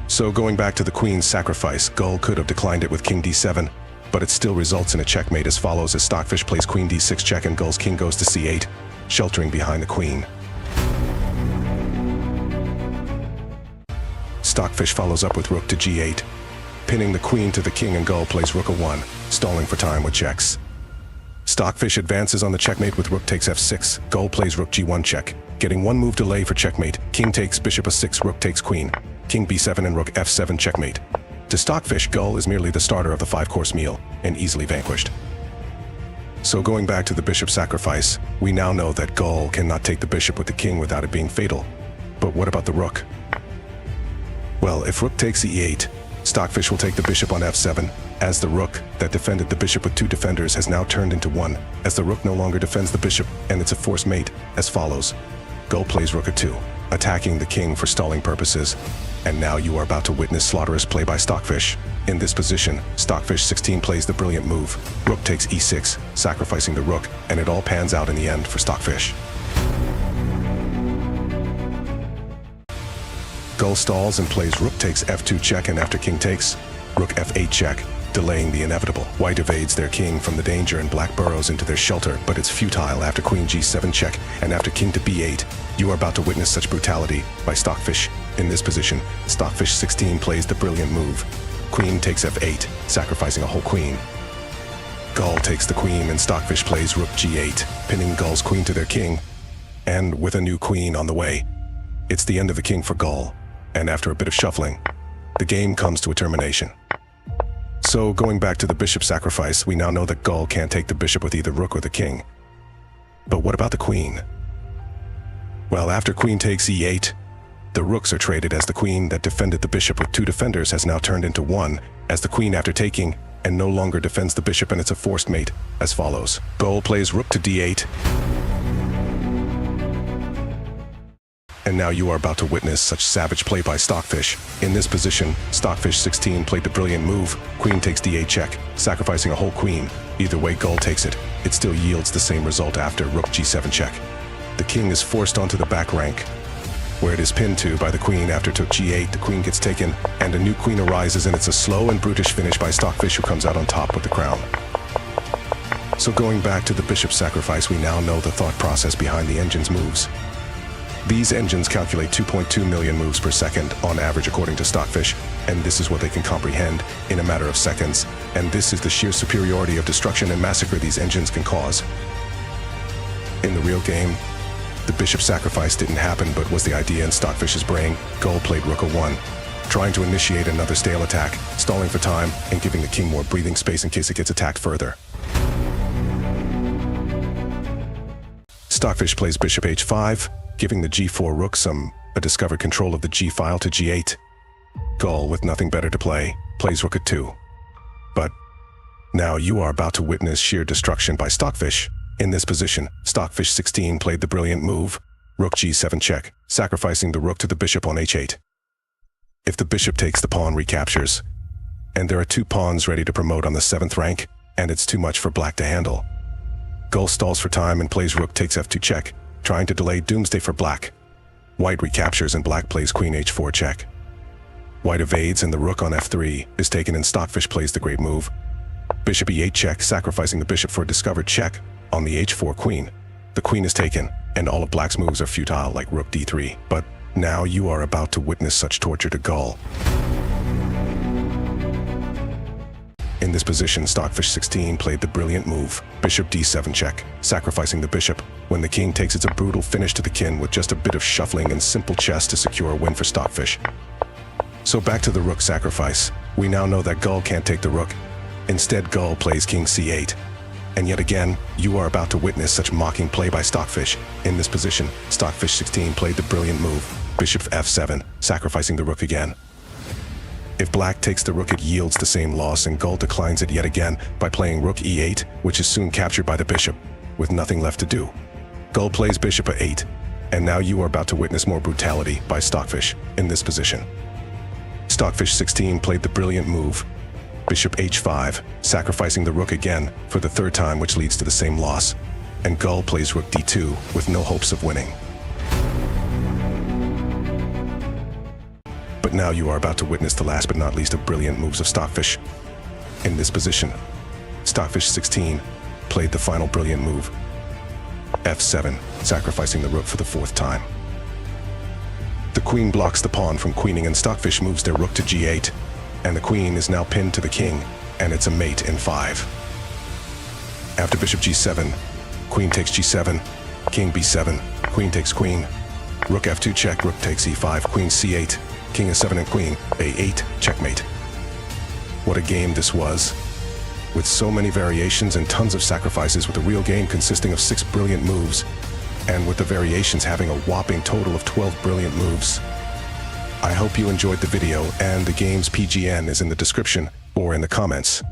So going back to the queen's sacrifice, Gull could have declined it with king d7, but it still results in a checkmate as follows: as Stockfish plays queen d6 check, and Gull's king goes to c8, sheltering behind the queen. Stockfish follows up with rook to g8, pinning the queen to the king, and Gull plays rook a1, stalling for time with checks. Stockfish advances on the checkmate with rook takes f6, Gull plays rook g1 check, getting 1 move delay for checkmate. King takes bishop a6, rook takes queen, king b7, and rook f7 checkmate. To Stockfish, Gull is merely the starter of the 5-course meal, and easily vanquished. So going back to the bishop sacrifice, we now know that Gull cannot take the bishop with the king without it being fatal. But what about the rook? Well, if rook takes e8, Stockfish will take the bishop on f7, as the rook that defended the bishop with 2 defenders has now turned into 1, as the rook no longer defends the bishop, and it's a forced mate, as follows. Gull plays rook a2, attacking the king for stalling purposes, and now you are about to witness slaughterous play by Stockfish. In this position, Stockfish 16 plays the brilliant move, rook takes e6, sacrificing the rook, and it all pans out in the end for Stockfish. Gull stalls and plays rook takes f2 check, and after king takes, rook f8 check, delaying the inevitable. White evades their king from the danger and black burrows into their shelter, but it's futile after queen g7 check and after king to b8. You are about to witness such brutality by Stockfish. In this position, Stockfish 16 plays the brilliant move. Queen takes f8, sacrificing a whole queen. Gull takes the queen and Stockfish plays rook g8, pinning Gull's queen to their king. And with a new queen on the way, it's the end of the king for Gull. And after a bit of shuffling, the game comes to a termination. So going back to the bishop sacrifice, we now know that Gull can't take the bishop with either rook or the king. But what about the queen? Well, after queen takes e8, the rooks are traded as the queen that defended the bishop with two defenders has now turned into one, as the queen after taking, and no longer defends the bishop, and it's a forced mate, as follows. Gull plays rook to d8. And now you are about to witness such savage play by Stockfish. In this position, Stockfish 16 played the brilliant move. Queen takes d8 check, sacrificing a whole queen. Either way Gull takes it, it still yields the same result after rook g7 check. The king is forced onto the back rank, where it is pinned to by the queen. After took g8, the queen gets taken, and a new queen arises, and it's a slow and brutish finish by Stockfish, who comes out on top with the crown. So going back to the bishop sacrifice, we now know the thought process behind the engine's moves. These engines calculate 2.2 million moves per second on average according to Stockfish, and this is what they can comprehend in a matter of seconds, and this is the sheer superiority of destruction and massacre these engines can cause. In the real game, the bishop sacrifice didn't happen, but was the idea in Stockfish's brain. Gull played rook a1, trying to initiate another stale attack, stalling for time, and giving the king more breathing space in case it gets attacked further. Stockfish plays bishop h5, giving the g4 rook a discovered control of the g file to g8. Gull, with nothing better to play, plays rook at 2. But now you are about to witness sheer destruction by Stockfish. In this position, Stockfish 16 played the brilliant move, rook g7 check, sacrificing the rook to the bishop on h8. If the bishop takes, the pawn recaptures, and there are two pawns ready to promote on the 7th rank, and it's too much for black to handle. Gull stalls for time and plays rook takes f2 check, trying to delay doomsday for black. White recaptures and black plays queen h4 check. White evades and the rook on f3 is taken, and Stockfish plays the great move, bishop e8 check, sacrificing the bishop for a discovered check on the h4 queen. The queen is taken, and all of black's moves are futile, like rook d3. But now you are about to witness such torture to Gull. In this position, Stockfish 16 played the brilliant move, bishop d7 check, sacrificing the bishop. When the king takes, it's a brutal finish to the king with just a bit of shuffling and simple chess to secure a win for Stockfish. So back to the rook sacrifice. We now know that Gull can't take the rook. Instead, Gull plays king c8. And yet again, you are about to witness such mocking play by Stockfish. In this position, Stockfish 16 played the brilliant move, bishop f7, sacrificing the rook again. If black takes the rook, it yields the same loss, and Gull declines it yet again by playing rook e8, which is soon captured by the bishop, with nothing left to do. Gull plays bishop a8, and now you are about to witness more brutality by Stockfish. In this position, Stockfish 16 played the brilliant move, bishop h5, sacrificing the rook again for the 3rd time, which leads to the same loss, and Gull plays rook d2 with no hopes of winning. But now you are about to witness the last but not least of brilliant moves of Stockfish. In this position, Stockfish 16 played the final brilliant move, f7, sacrificing the rook for the 4th time. The queen blocks the pawn from queening, and Stockfish moves their rook to g8, and the queen is now pinned to the king, and it's a mate in 5. After bishop g7, queen takes g7, king b7, queen takes queen, rook f2 check, rook takes e5, queen c8, king a7 and queen a8, checkmate. What a game this was, with so many variations and tons of sacrifices, with the real game consisting of 6 brilliant moves, and with the variations having a whopping total of 12 brilliant moves. I hope you enjoyed the video, and the game's PGN is in the description or in the comments.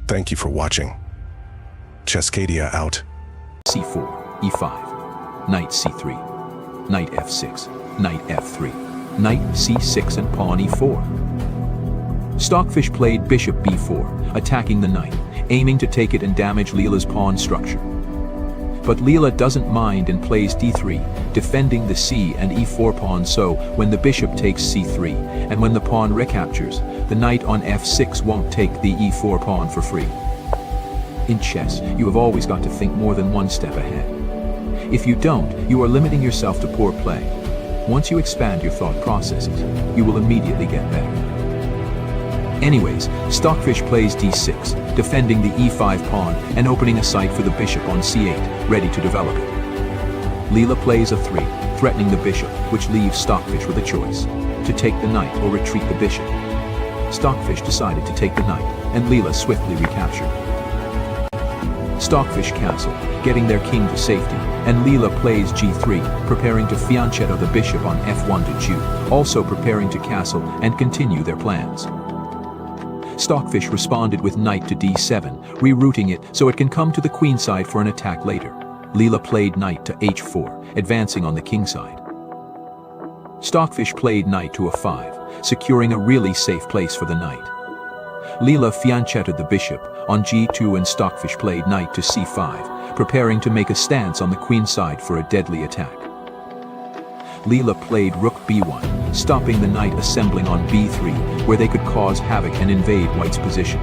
Thank you for watching. Chesscadia out. c4, e5, knight c3, knight f6, knight f3, knight c6 and pawn e4. Stockfish played bishop b4, attacking the knight, aiming to take it and damage Leela's pawn structure. but Leela doesn't mind and plays d3, defending the c and e4 pawn. So when the bishop takes c3, and when the pawn recaptures, the knight on f6 won't take the e4 pawn for free. In chess, you have always got to think more than one step ahead. If you don't, you are limiting yourself to poor play. Once you expand your thought processes, you will immediately get better. Anyways, Stockfish plays d6, defending the e5 pawn and opening a site for the bishop on c8, ready to develop it. Leela plays a 3, threatening the bishop, which leaves Stockfish with a choice: to take the knight or retreat the bishop. Stockfish decided to take the knight, and Leela swiftly recaptured. Stockfish castle, getting their king to safety, and Leela plays g3, preparing to fianchetto the bishop on f1 to Jew, also preparing to castle and continue their plans. Stockfish responded with knight to d7, rerouting it so it can come to the queen side for an attack later. Leela played knight to h4, advancing on the king side. Stockfish played knight to a5, securing a really safe place for the knight. Leela fianchetted the bishop on g2 and Stockfish played knight to c5, preparing to make a stance on the queen side for a deadly attack. Leela played rook b1, stopping the knight assembling on b3, where they could cause havoc and invade white's position.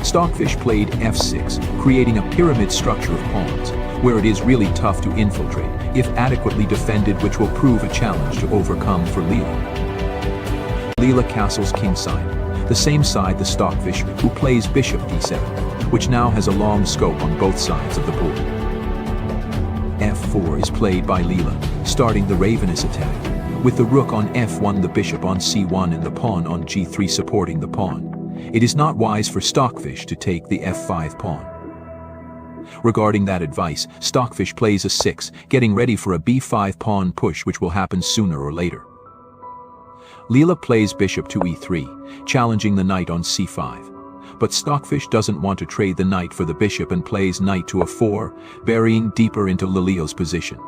Stockfish played f6, creating a pyramid structure of pawns, where it is really tough to infiltrate, if adequately defended, which will prove a challenge to overcome for Leela. Leela castles kingside, the same side the Stockfish, who plays bishop d7, which now has a long scope on both sides of the board. f4 is played by Leela, starting the ravenous attack, with the rook on f1, the bishop on c1 and the pawn on g3 supporting the pawn. It is not wise for Stockfish to take the f5 pawn. Regarding that advice, Stockfish plays a 6, getting ready for a b5 pawn push, which will happen sooner or later. Leela plays bishop to e3, challenging the knight on c5. But Stockfish doesn't want to trade the knight for the bishop and plays knight to a4, burying deeper into Leela's position.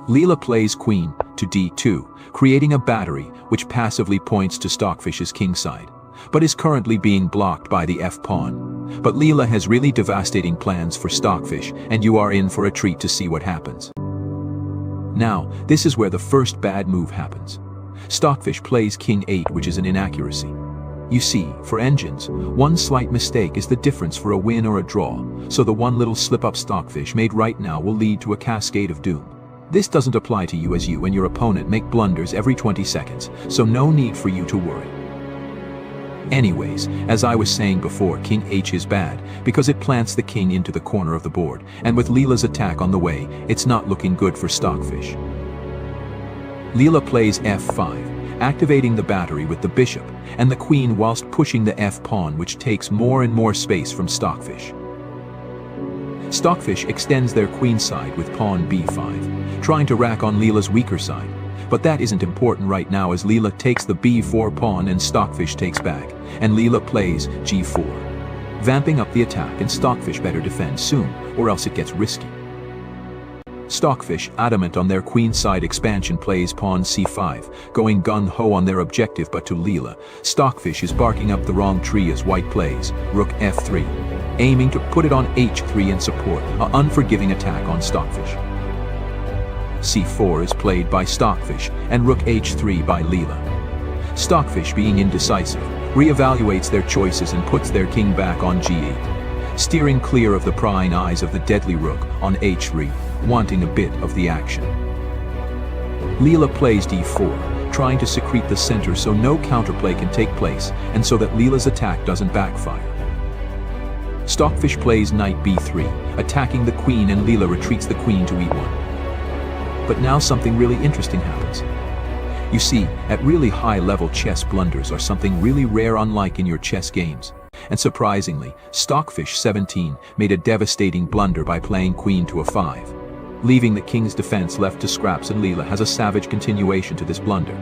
Leela plays queen to d2, creating a battery which passively points to Stockfish's kingside, but is currently being blocked by the f-pawn. But Leela has really devastating plans for Stockfish, and you are in for a treat to see what happens. Now, this is where the first bad move happens. Stockfish plays king 8, which is an inaccuracy. You see, for engines, one slight mistake is the difference for a win or a draw, so the one little slip-up Stockfish made right now will lead to a cascade of doom. This doesn't apply to you, as you and your opponent make blunders every 20 seconds, so no need for you to worry. Anyways, as I was saying before, king h is bad, because it plants the king into the corner of the board, and with Leela's attack on the way, it's not looking good for Stockfish. Leela plays f5, activating the battery with the bishop and the queen whilst pushing the f-pawn, which takes more and more space from Stockfish. Stockfish extends their queen side with pawn b5, trying to rack on Leela's weaker side, but that isn't important right now, as Leela takes the b4 pawn and Stockfish takes back, and Leela plays g4, vamping up the attack, and Stockfish better defend soon, or else it gets risky. Stockfish, adamant on their queenside expansion, plays pawn c5, going gun-ho on their objective, but to Leela, Stockfish is barking up the wrong tree as white plays rook f3, aiming to put it on h3 and support an unforgiving attack on Stockfish. c4 is played by Stockfish and rook h3 by Leela. Stockfish, being indecisive, reevaluates their choices and puts their king back on g8, steering clear of the prying eyes of the deadly rook on h3, wanting a bit of the action. Leela plays d4, trying to secrete the center so no counterplay can take place, and so that Leela's attack doesn't backfire. Stockfish plays knight b3, attacking the queen, and Leela retreats the queen to e1. But now something really interesting happens. You see, at really high-level chess, blunders are something really rare, unlike in your chess games. And surprisingly, Stockfish 17 made a devastating blunder by playing queen to a5, leaving the king's defense left to scraps, and Leela has a savage continuation to this blunder.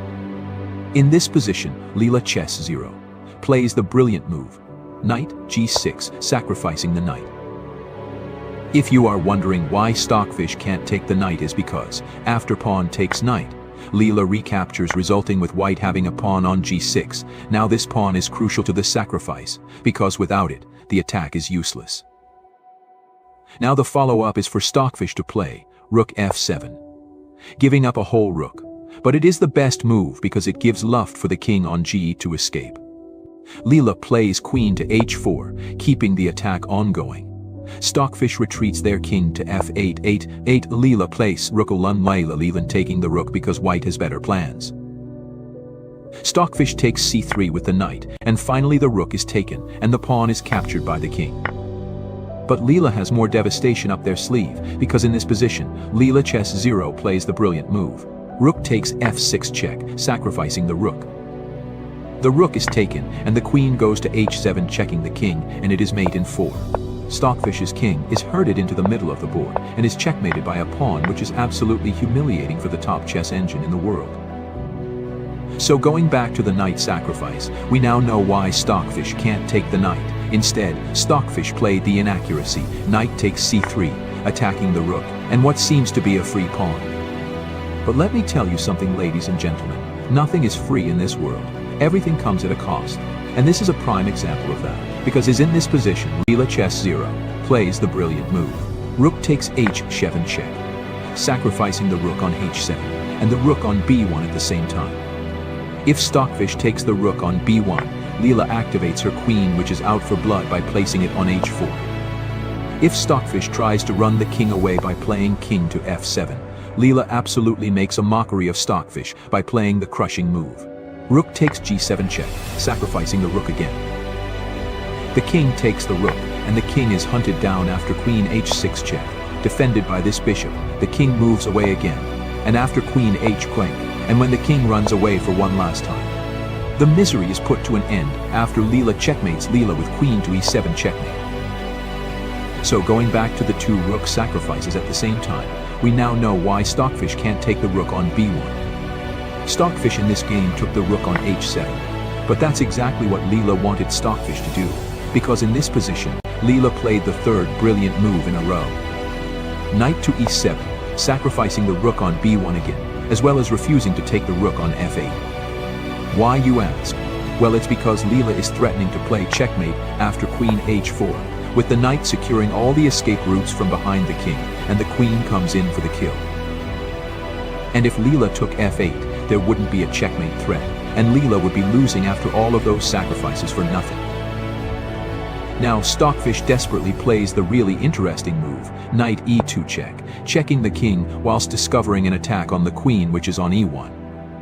In this position, Leela chess 0 plays the brilliant move, knight g6, sacrificing the knight. If you are wondering why Stockfish can't take the knight, is because, after pawn takes knight, Leela recaptures, resulting with white having a pawn on g6. Now this pawn is crucial to the sacrifice, because without it, the attack is useless. Now the follow-up is for Stockfish to play rook f7, giving up a whole rook. But it is the best move because it gives luft for the king on g to escape. Leela plays queen to h4, keeping the attack ongoing. Stockfish retreats their king to f8, 8. Leela plays rook a1 Leela taking the rook because white has better plans. Stockfish takes c3 with the knight, and finally the rook is taken, and the pawn is captured by the king. But Leela has more devastation up their sleeve, because in this position, Leela Chess 0 plays the brilliant move. Rook takes f6 check, sacrificing the rook. The rook is taken, and the queen goes to h7 checking the king, and it is mate in 4. Stockfish's king is herded into the middle of the board, and is checkmated by a pawn which is absolutely humiliating for the top chess engine in the world. So going back to the knight sacrifice, we now know why Stockfish can't take the knight. Instead, Stockfish played the inaccuracy, knight takes c3, attacking the rook, and what seems to be a free pawn. But let me tell you something, ladies and gentlemen, nothing is free in this world. Everything comes at a cost. And this is a prime example of that, because is in this position, Leela Chess 0 plays the brilliant move. Rook takes h7 check, sacrificing the rook on h7, and the rook on b1 at the same time. If Stockfish takes the rook on b1, Leela activates her queen which is out for blood by placing it on h4. If Stockfish tries to run the king away by playing king to f7, Leela absolutely makes a mockery of Stockfish by playing the crushing move. Rook takes g7 check, sacrificing the rook again. The king takes the rook, and the king is hunted down after queen h6 check. Defended by this bishop, the king moves away again, and after queen h quake, and when the king runs away for one last time. The misery is put to an end after Leela checkmates Leela with queen to e7 checkmate. So going back to the two rook sacrifices at the same time, we now know why Stockfish can't take the rook on b1. Stockfish in this game took the rook on h7, but that's exactly what Leela wanted Stockfish to do, because in this position, Leela played the third brilliant move in a row. Knight to e7, sacrificing the rook on b1 again, as well as refusing to take the rook on f8. Why, you ask? Well, it's because Leela is threatening to play checkmate after queen h4, with the knight securing all the escape routes from behind the king, and the queen comes in for the kill. And if Leela took f8, there wouldn't be a checkmate threat, and Leela would be losing after all of those sacrifices for nothing. Now Stockfish desperately plays the really interesting move, knight e2 check, checking the king whilst discovering an attack on the queen which is on e1.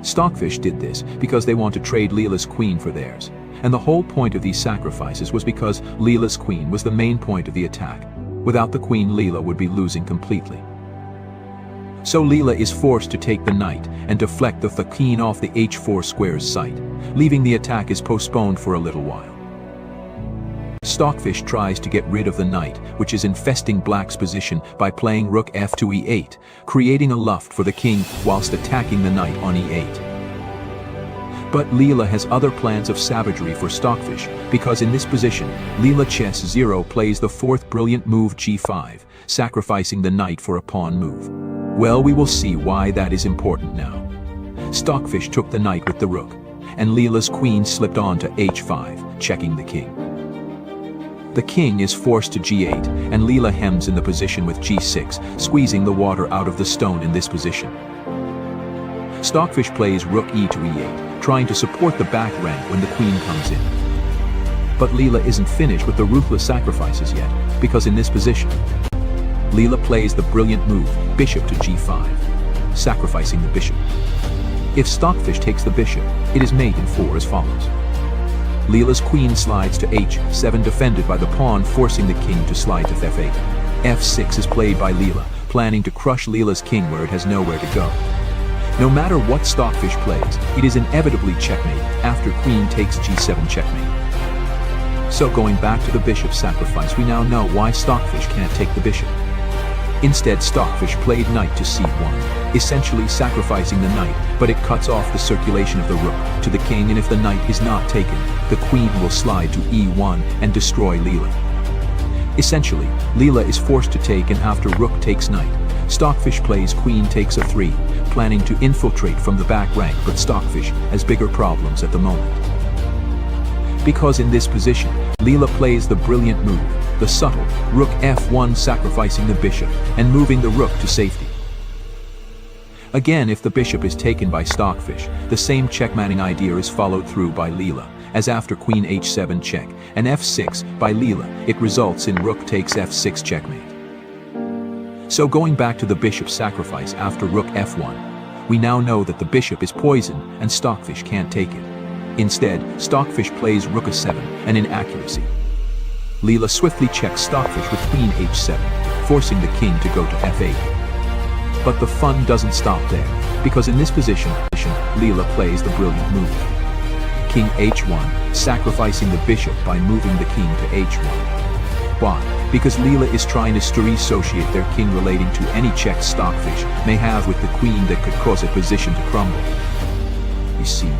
Stockfish did this because they want to trade Leela's queen for theirs, and the whole point of these sacrifices was because Leela's queen was the main point of the attack. Without the queen, Leela would be losing completely. So Leela is forced to take the knight and deflect the king off the h4 square's site, leaving the attack is postponed for a little while. Stockfish tries to get rid of the knight, which is infesting black's position, by playing rook f to e8, creating a luft for the king whilst attacking the knight on e8. But Leela has other plans of savagery for Stockfish, because in this position, Leela Chess 0 plays the fourth brilliant move g5, sacrificing the knight for a pawn move. Well, we will see why that is important now. Stockfish took the knight with the rook, and Leela's queen slipped on to h5, checking the king. The king is forced to g8, and Leela hems in the position with g6, squeezing the water out of the stone in this position. Stockfish plays rook e to e8, trying to support the back rank when the queen comes in. But Leela isn't finished with the ruthless sacrifices yet, because in this position, Leela plays the brilliant move, bishop to g5, sacrificing the bishop. If Stockfish takes the bishop, it is mate in 4 as follows. Leela's queen slides to h7, defended by the pawn, forcing the king to slide to f8. f6 is played by Leela, planning to crush Leela's king where it has nowhere to go. No matter what Stockfish plays, it is inevitably checkmate after queen takes g7 checkmate. So going back to the bishop sacrifice, we now know why Stockfish can't take the bishop. Instead, Stockfish played knight to c1, essentially sacrificing the knight, but it cuts off the circulation of the rook to the king, and if the knight is not taken, the queen will slide to e1 and destroy Leela. Essentially, Leela is forced to take, and after rook takes knight, Stockfish plays queen takes a3, planning to infiltrate from the back rank, but Stockfish has bigger problems at the moment. Because in this position, Leela plays the brilliant move, the subtle, rook f1 sacrificing the bishop and moving the rook to safety. Again, if the bishop is taken by Stockfish, the same checkmating idea is followed through by Leela, as after queen h7 check and f6 by Leela, it results in rook takes f6 checkmate. So going back to the bishop sacrifice after rook f1, we now know that the bishop is poisoned and Stockfish can't take it. Instead, Stockfish plays rook a7, an inaccuracy. Leela swiftly checks Stockfish with queen h7, forcing the king to go to f8. But the fun doesn't stop there, because in this position, Leela plays the brilliant move. King h1, sacrificing the bishop by moving the king to h1. Why? Because Leela is trying to reassociate their king relating to any check Stockfish may have with the queen that could cause a position to crumble. You see,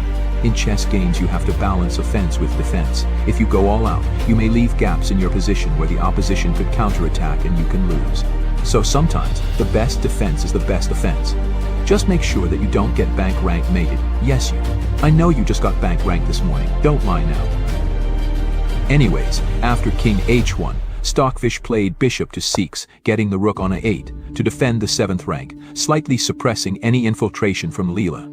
in chess games you have to balance offense with defense. If you go all out, you may leave gaps in your position where the opposition could counterattack and you can lose. So sometimes, the best defense is the best offense. Just make sure that you don't get bank rank mated. Yes, you. I know you just got bank rank this morning, don't lie now. Anyways, after king h1, Stockfish played bishop to c6, getting the rook on a8, to defend the 7th rank, slightly suppressing any infiltration from Leela.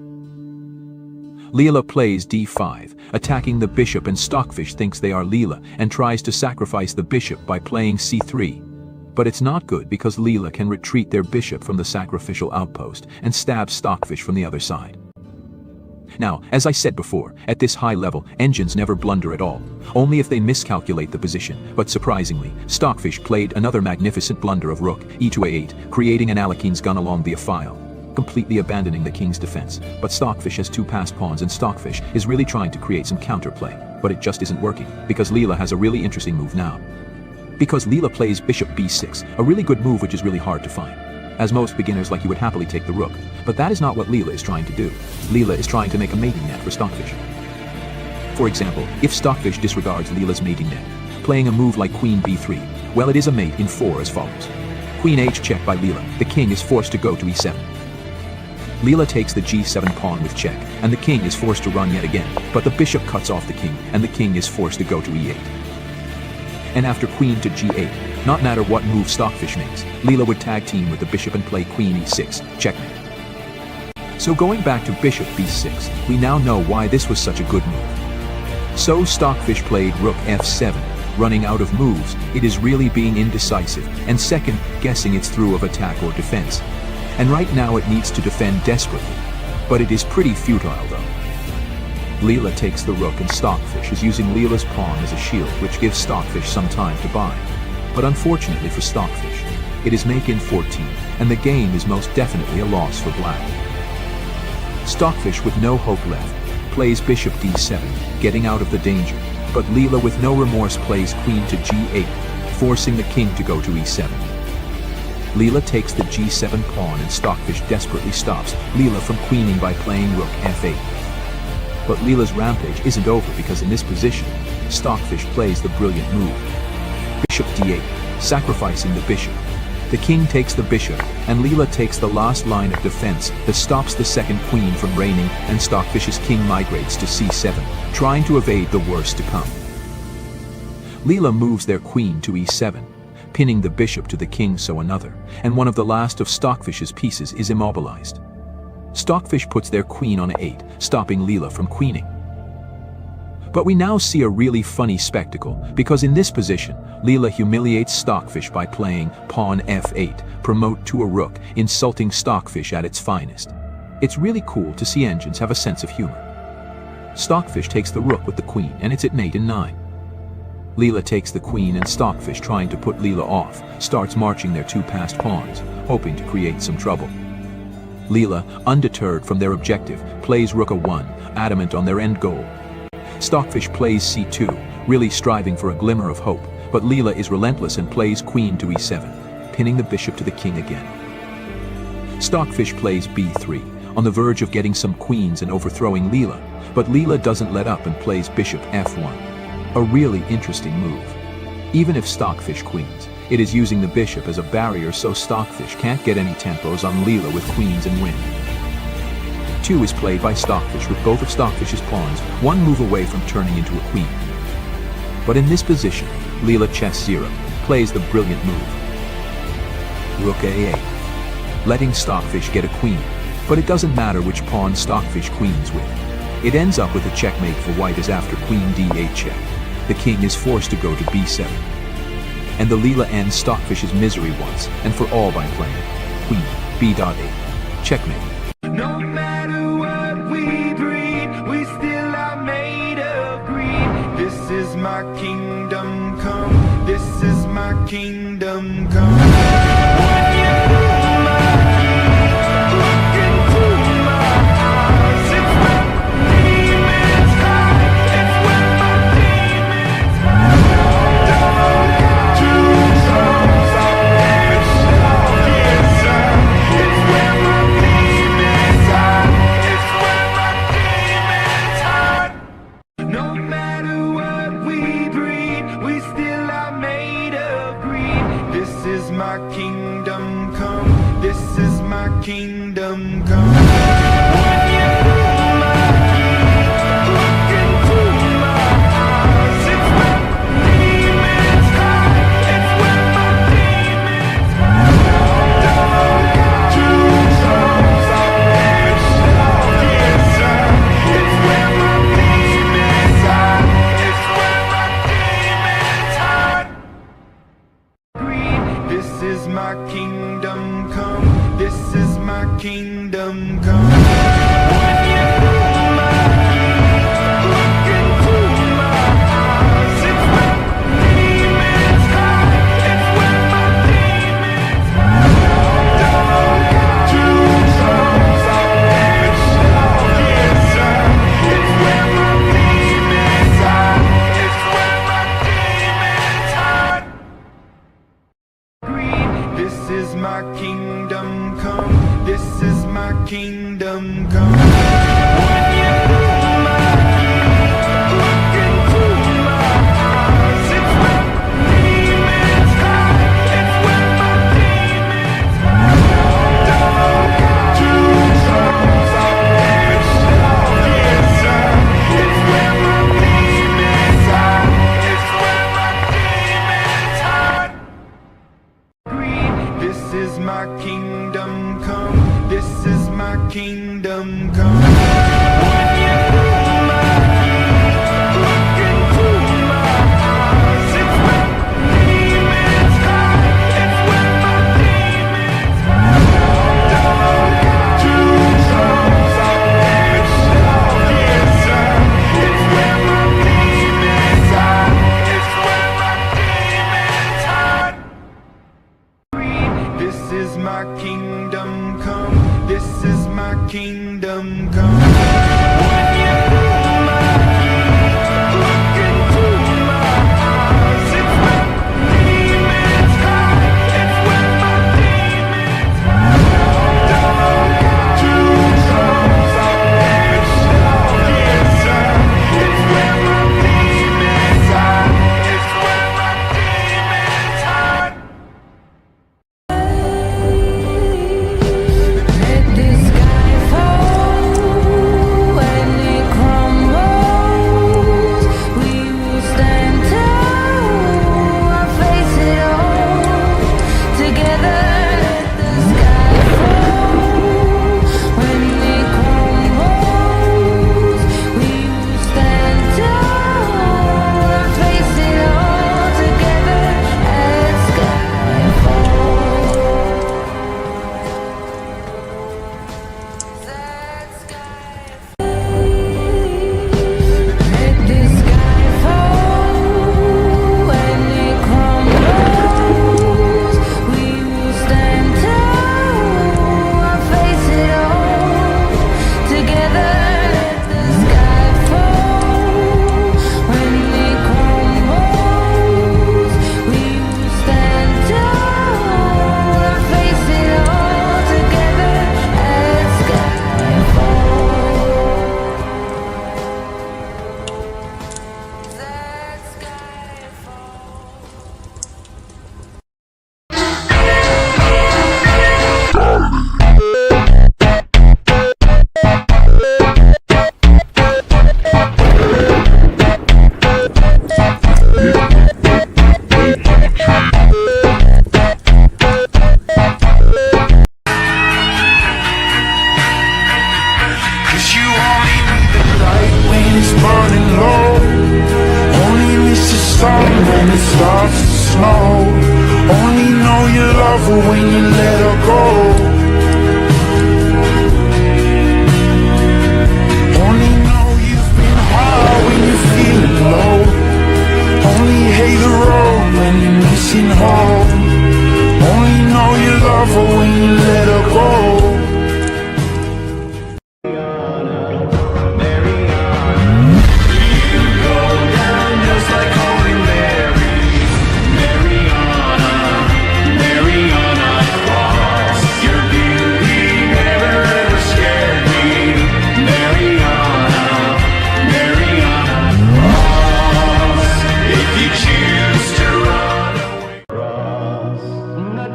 Leela plays d5, attacking the bishop, and Stockfish thinks they are Leela and tries to sacrifice the bishop by playing c3. But it's not good because Leela can retreat their bishop from the sacrificial outpost and stab Stockfish from the other side. Now, as I said before, at this high level, engines never blunder at all, only if they miscalculate the position, but surprisingly, Stockfish played another magnificent blunder of rook e to a8, creating an Alekine's gun along the a-file, completely abandoning the king's defense. But Stockfish has two passed pawns and Stockfish is really trying to create some counterplay, but it just isn't working, because Leela has a really interesting move now. Because Leela plays bishop b6, a really good move which is really hard to find. As most beginners like you would happily take the rook, but that is not what Leela is trying to do. Leela is trying to make a mating net for Stockfish. For example, if Stockfish disregards Leela's mating net, playing a move like queen b3, well, it is a mate in 4 as follows. Queen h check by Leela, the king is forced to go to e7. Leela takes the g7 pawn with check, and the king is forced to run yet again, but the bishop cuts off the king, and the king is forced to go to e8. And after queen to g8, not matter what move Stockfish makes, Leela would tag team with the bishop and play queen e6, checkmate. So going back to bishop b6, we now know why this was such a good move. So Stockfish played rook f7, running out of moves, it is really being indecisive, and second, guessing its through of attack or defense. And right now it needs to defend desperately, but it is pretty futile though. Leela takes the rook and Stockfish is using Leela's pawn as a shield, which gives Stockfish some time to buy. But unfortunately for Stockfish, it is make in 14, and the game is most definitely a loss for black. Stockfish with no hope left, plays bishop d7, getting out of the danger, but Leela with no remorse plays queen to g8, forcing the king to go to e7. Leela takes the g7 pawn and Stockfish desperately stops Leela from queening by playing rook f8. But Leela's rampage isn't over because in this position, Stockfish plays the brilliant move. Bishop d8, sacrificing the bishop. The king takes the bishop, and Leela takes the last line of defense that stops the second queen from reigning, and Stockfish's king migrates to c7, trying to evade the worst to come. Leela moves their queen to e7, pinning the bishop to the king, so another, and one of the last of Stockfish's pieces is immobilized. Stockfish puts their queen on a8, stopping Leela from queening. But we now see a really funny spectacle, because in this position, Leela humiliates Stockfish by playing pawn f8, promote to a rook, insulting Stockfish at its finest. It's really cool to see engines have a sense of humor. Stockfish takes the rook with the queen, and it's at mate in 9. Leela takes the queen, and Stockfish, trying to put Leela off, starts marching their two passed pawns, hoping to create some trouble. Leela, undeterred from their objective, plays rook a1, adamant on their end goal. Stockfish plays c2, really striving for a glimmer of hope, but Leela is relentless and plays queen to e7, pinning the bishop to the king again. Stockfish plays b3, on the verge of getting some queens and overthrowing Leela, but Leela doesn't let up and plays bishop f1. A really interesting move. Even if Stockfish queens, it is using the bishop as a barrier so Stockfish can't get any tempos on Leela with queens and win. 2 is played by Stockfish with both of Stockfish's pawns one move away from turning into a queen, But in this position, Leela Chess 0 plays the brilliant move. Rook A8, letting Stockfish get a queen, but it doesn't matter which pawn Stockfish queens with. It ends up with a checkmate for white as after Queen D8 check, the king is forced to go to B7. And the Leela ends Stockfish's misery once and for all by playing Queen B.8. Checkmate. No matter what we breed, we still are made of greed. This is my kingdom come. This is my kingdom come. When you rule my heart, look into my eyes. It's where my demons hide. It's where my demons hide. Don't choose songs I wish all inside. It's where my demons hide. It's where my demons hide. No matter what we breed, we still are made of greed. This is my kingdom come. This is my kingdom come. When you rule my heart, look into my eyes. It's where my demons hide. It's where my demons hide. Don't choose songs I wish all inside. It's where my demons hide. It's where my demons hide. Greed. This is my kingdom come. This is my kingdom come. When you rule my heart, look into my eyes. It's where my demons hide. It's where my demons hide. Don't choose songs I wish all inside. It's where my demons hide. It's where my demons hide. Greed. This is my kingdom come. This is my kingdom come. When you rule my heart, look into my eyes. It's where my demons hide. It's where my demons hide. Don't choose songs I wish all inside. It's where my demons hide. It's where my demons hide. Greed. This is my kingdom come. This is my kingdom come. When you rule my heart, look into my eyes. It's where my demons hide. It's where my demons hide. Don't choose songs I wish all inside. It's where my demons hide. It's where my demons hide. Greed. This is my kingdom come. This is my kingdom come. When you rule my heart, look into my eyes. It's where my demons hide. It's where my demons hide. Don't choose songs I wish all inside. It's where my demons hide. It's where my demons hide. Let the sky fall. sun when it starts to snow. Only know you love her when you let her go. Only know you've been high when you're feeling low. Only hate the road when you're missing home. Only know you love her when you let her go.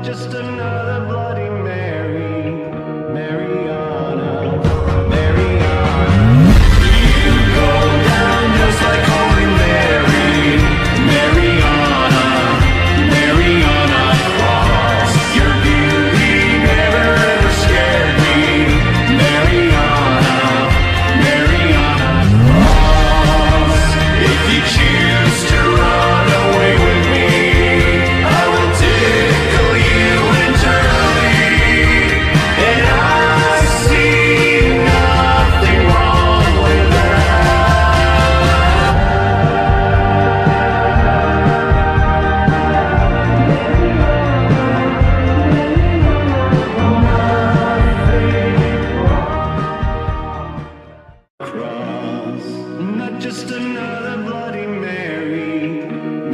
Just another Bloody Mary, Mariana, Mariana. You go down just like Holy Mary, Mariana, Mariana Cross. Your beauty never ever scared me, Mariana, Mariana Cross. If you choose to run away with me, I will tickle you eternally, and I see nothing wrong with cross. Not just another Bloody Mary,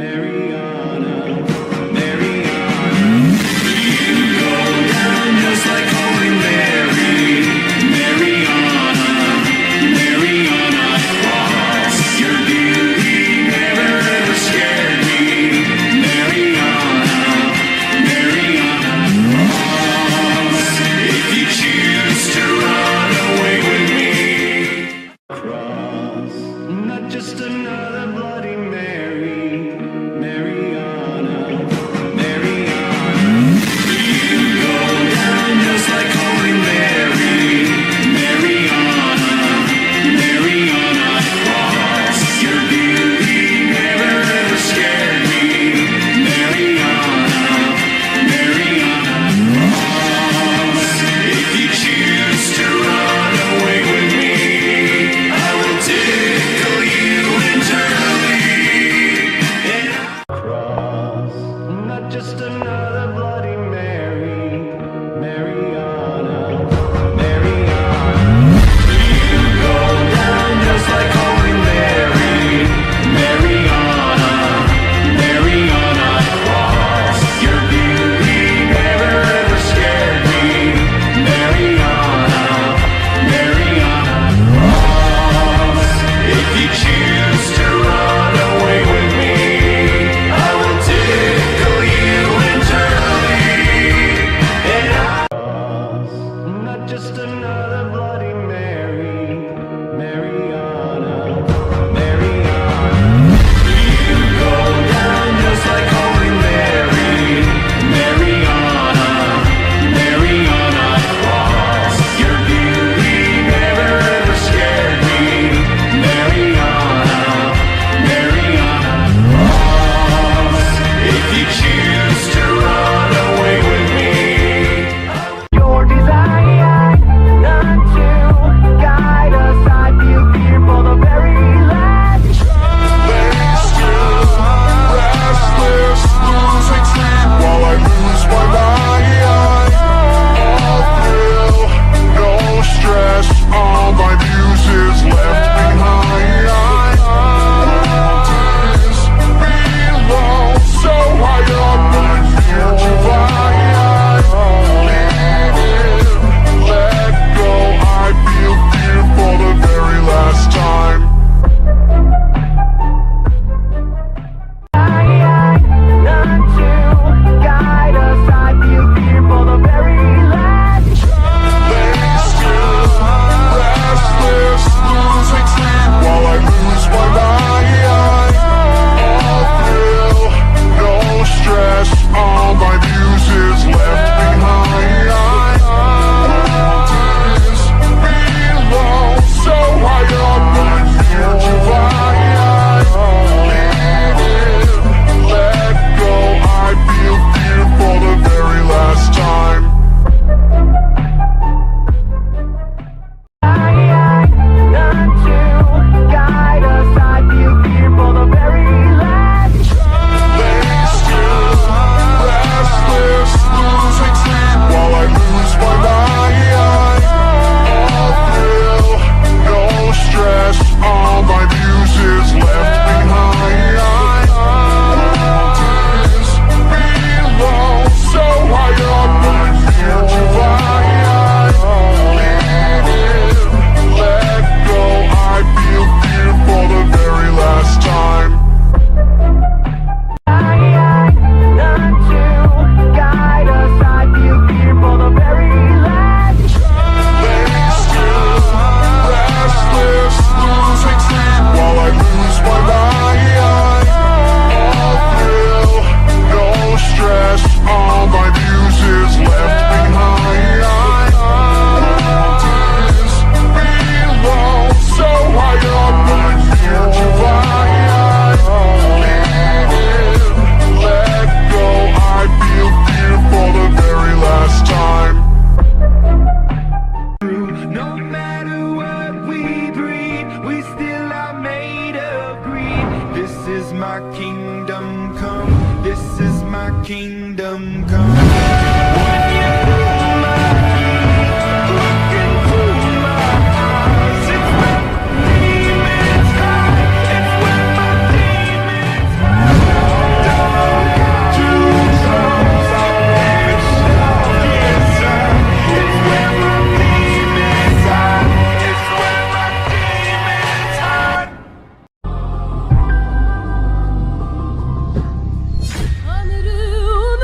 Mariana, Mariana. You go down just like Holy Mary, Mariana, Mariana Cross. Your beauty never ever scared me, Mariana, Mariana Cross. If you choose to run away with me, cross. Not just another Bloody Mary. kingdom come. When you hold my hand, look into my eyes, it's where my demons hide, it's where my demons hide. Don't have to close up this love inside, it's where my demons hide, it's where my demons hide. 하늘은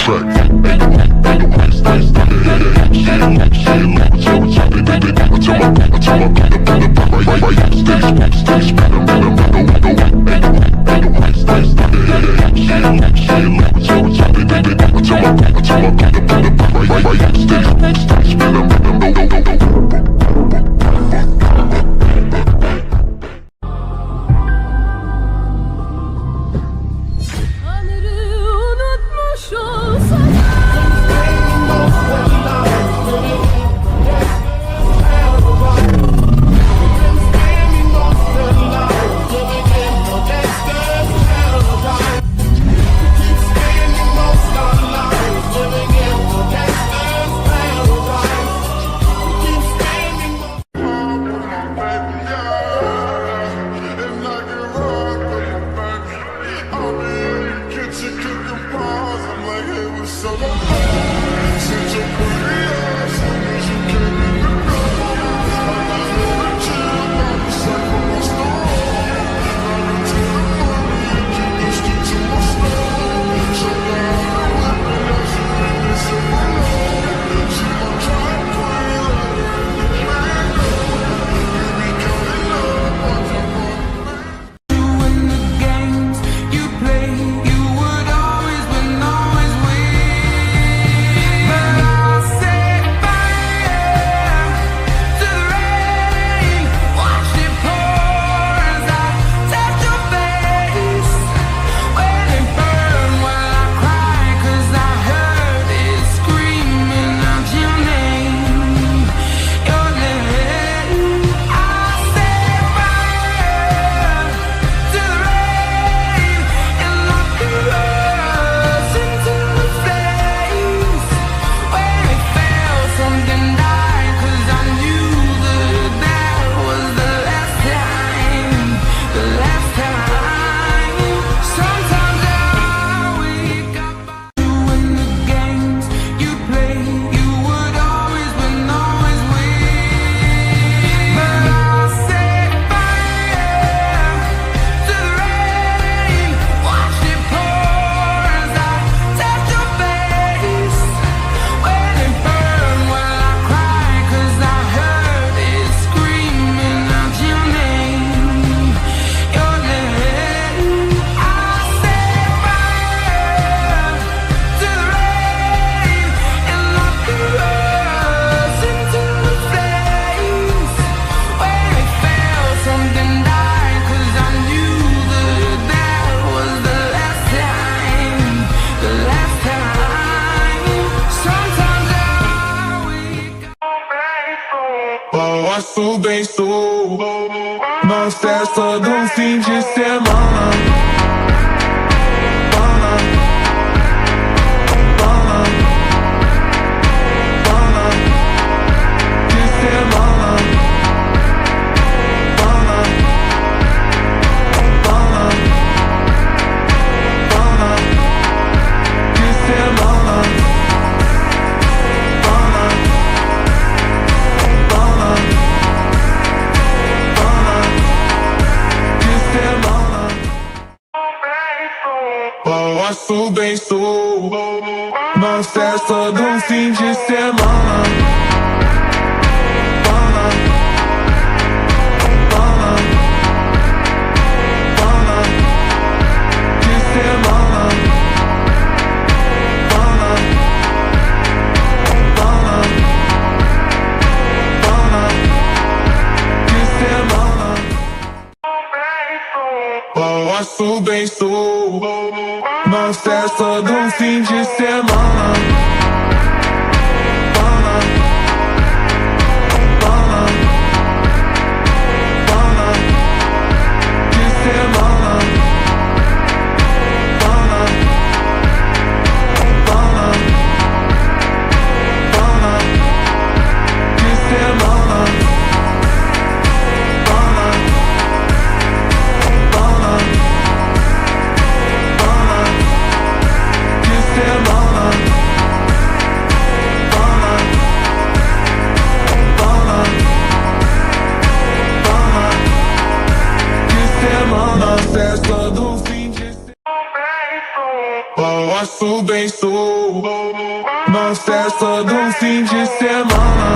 Track. Ain't no ice, ain't no ice, ain't no ice, ain't no ice, ain't no ice. pensou, na festa do fim de semana. Balanço bem sou na festa do fim de semana. Balanço bem sou na festa do fim de semana. Balanço bem sou na festa do fim de semana.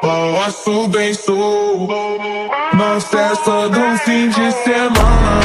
Balanço bem sou na festa do fim de semana.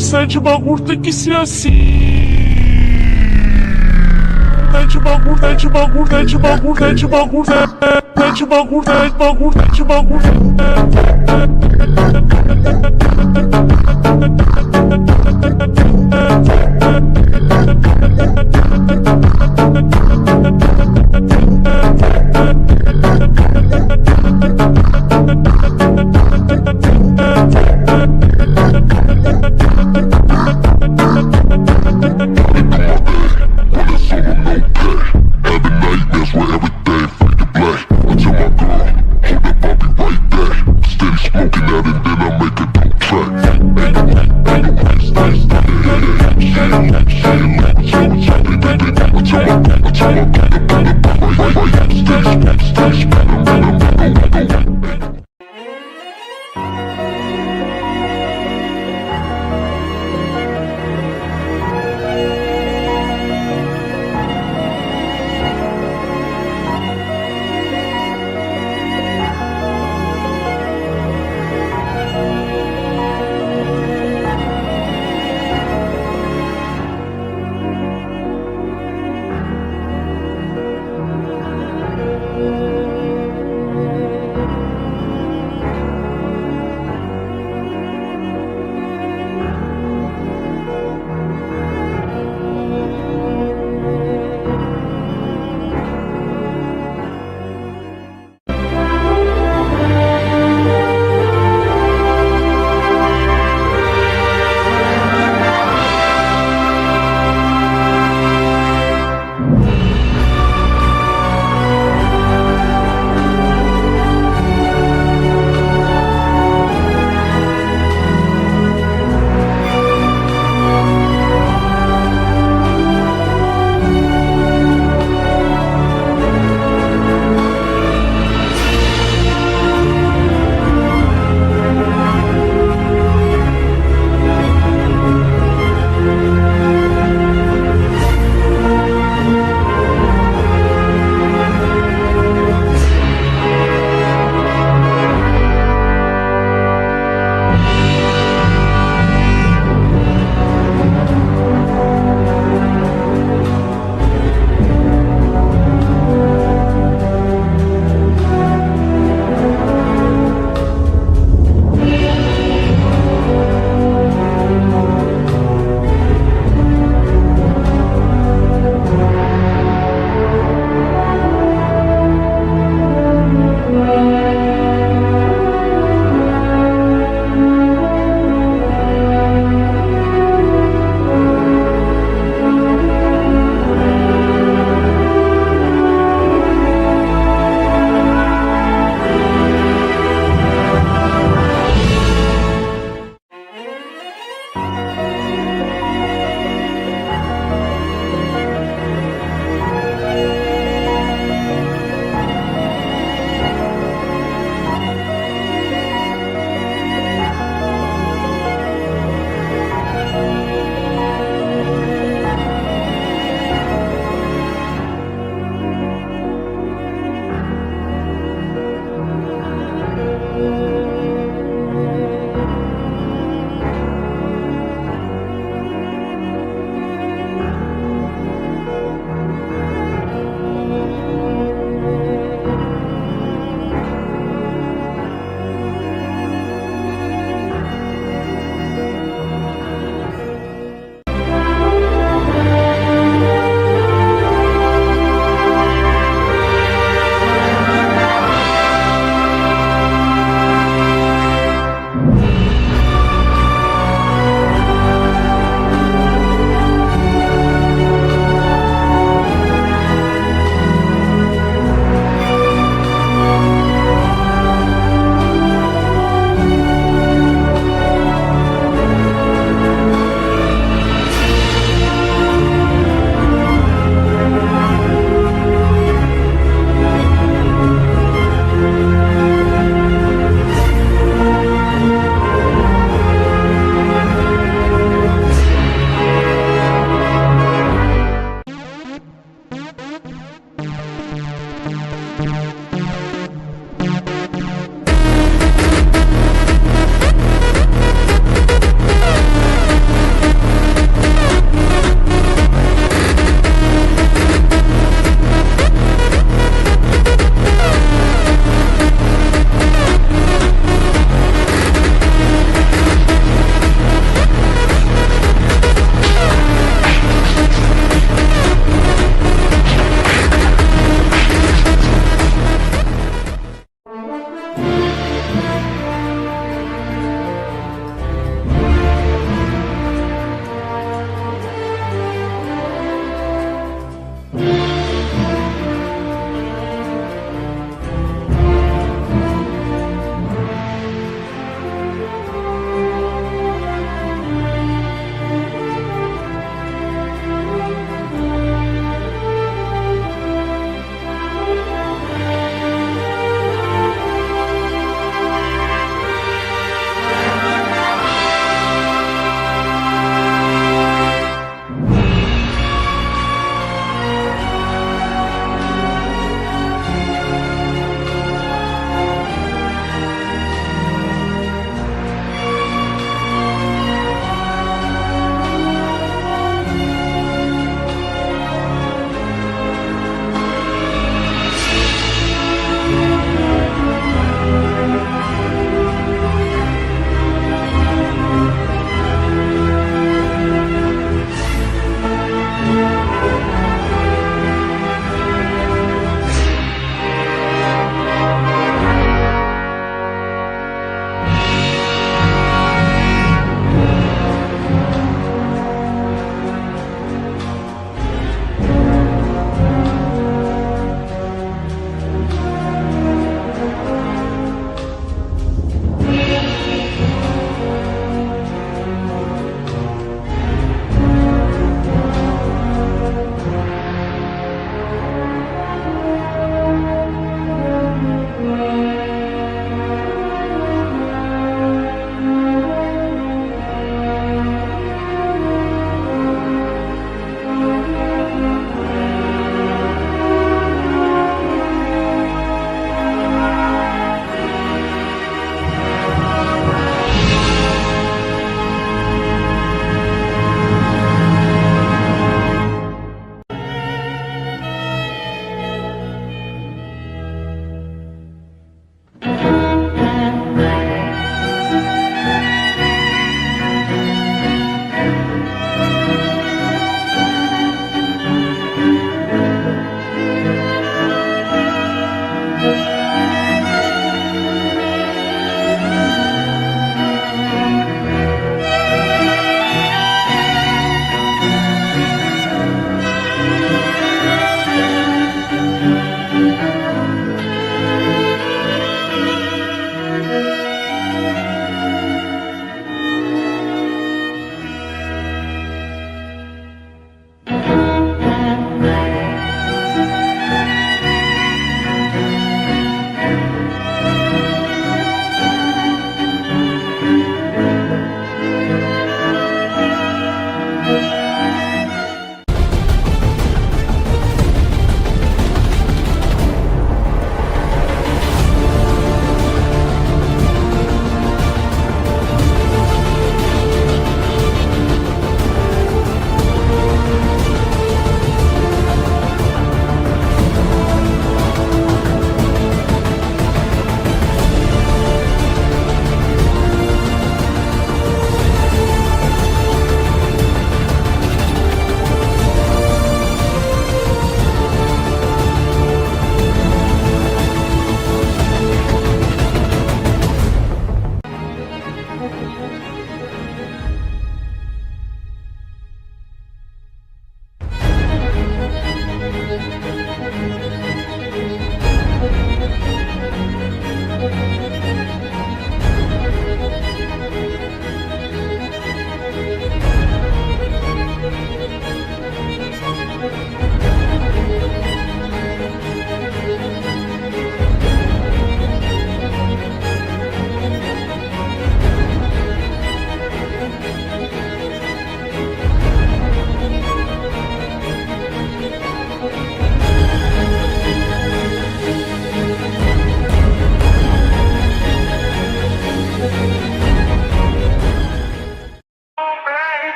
sete bagulho tem que ser assim. Sete bagulho, sete bagulho, sete bagulho, sete bagulho, sete bagulho, sete bagulho, sete bagulho.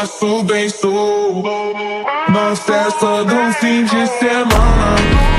passo bem sou. Na festa do fim de semana.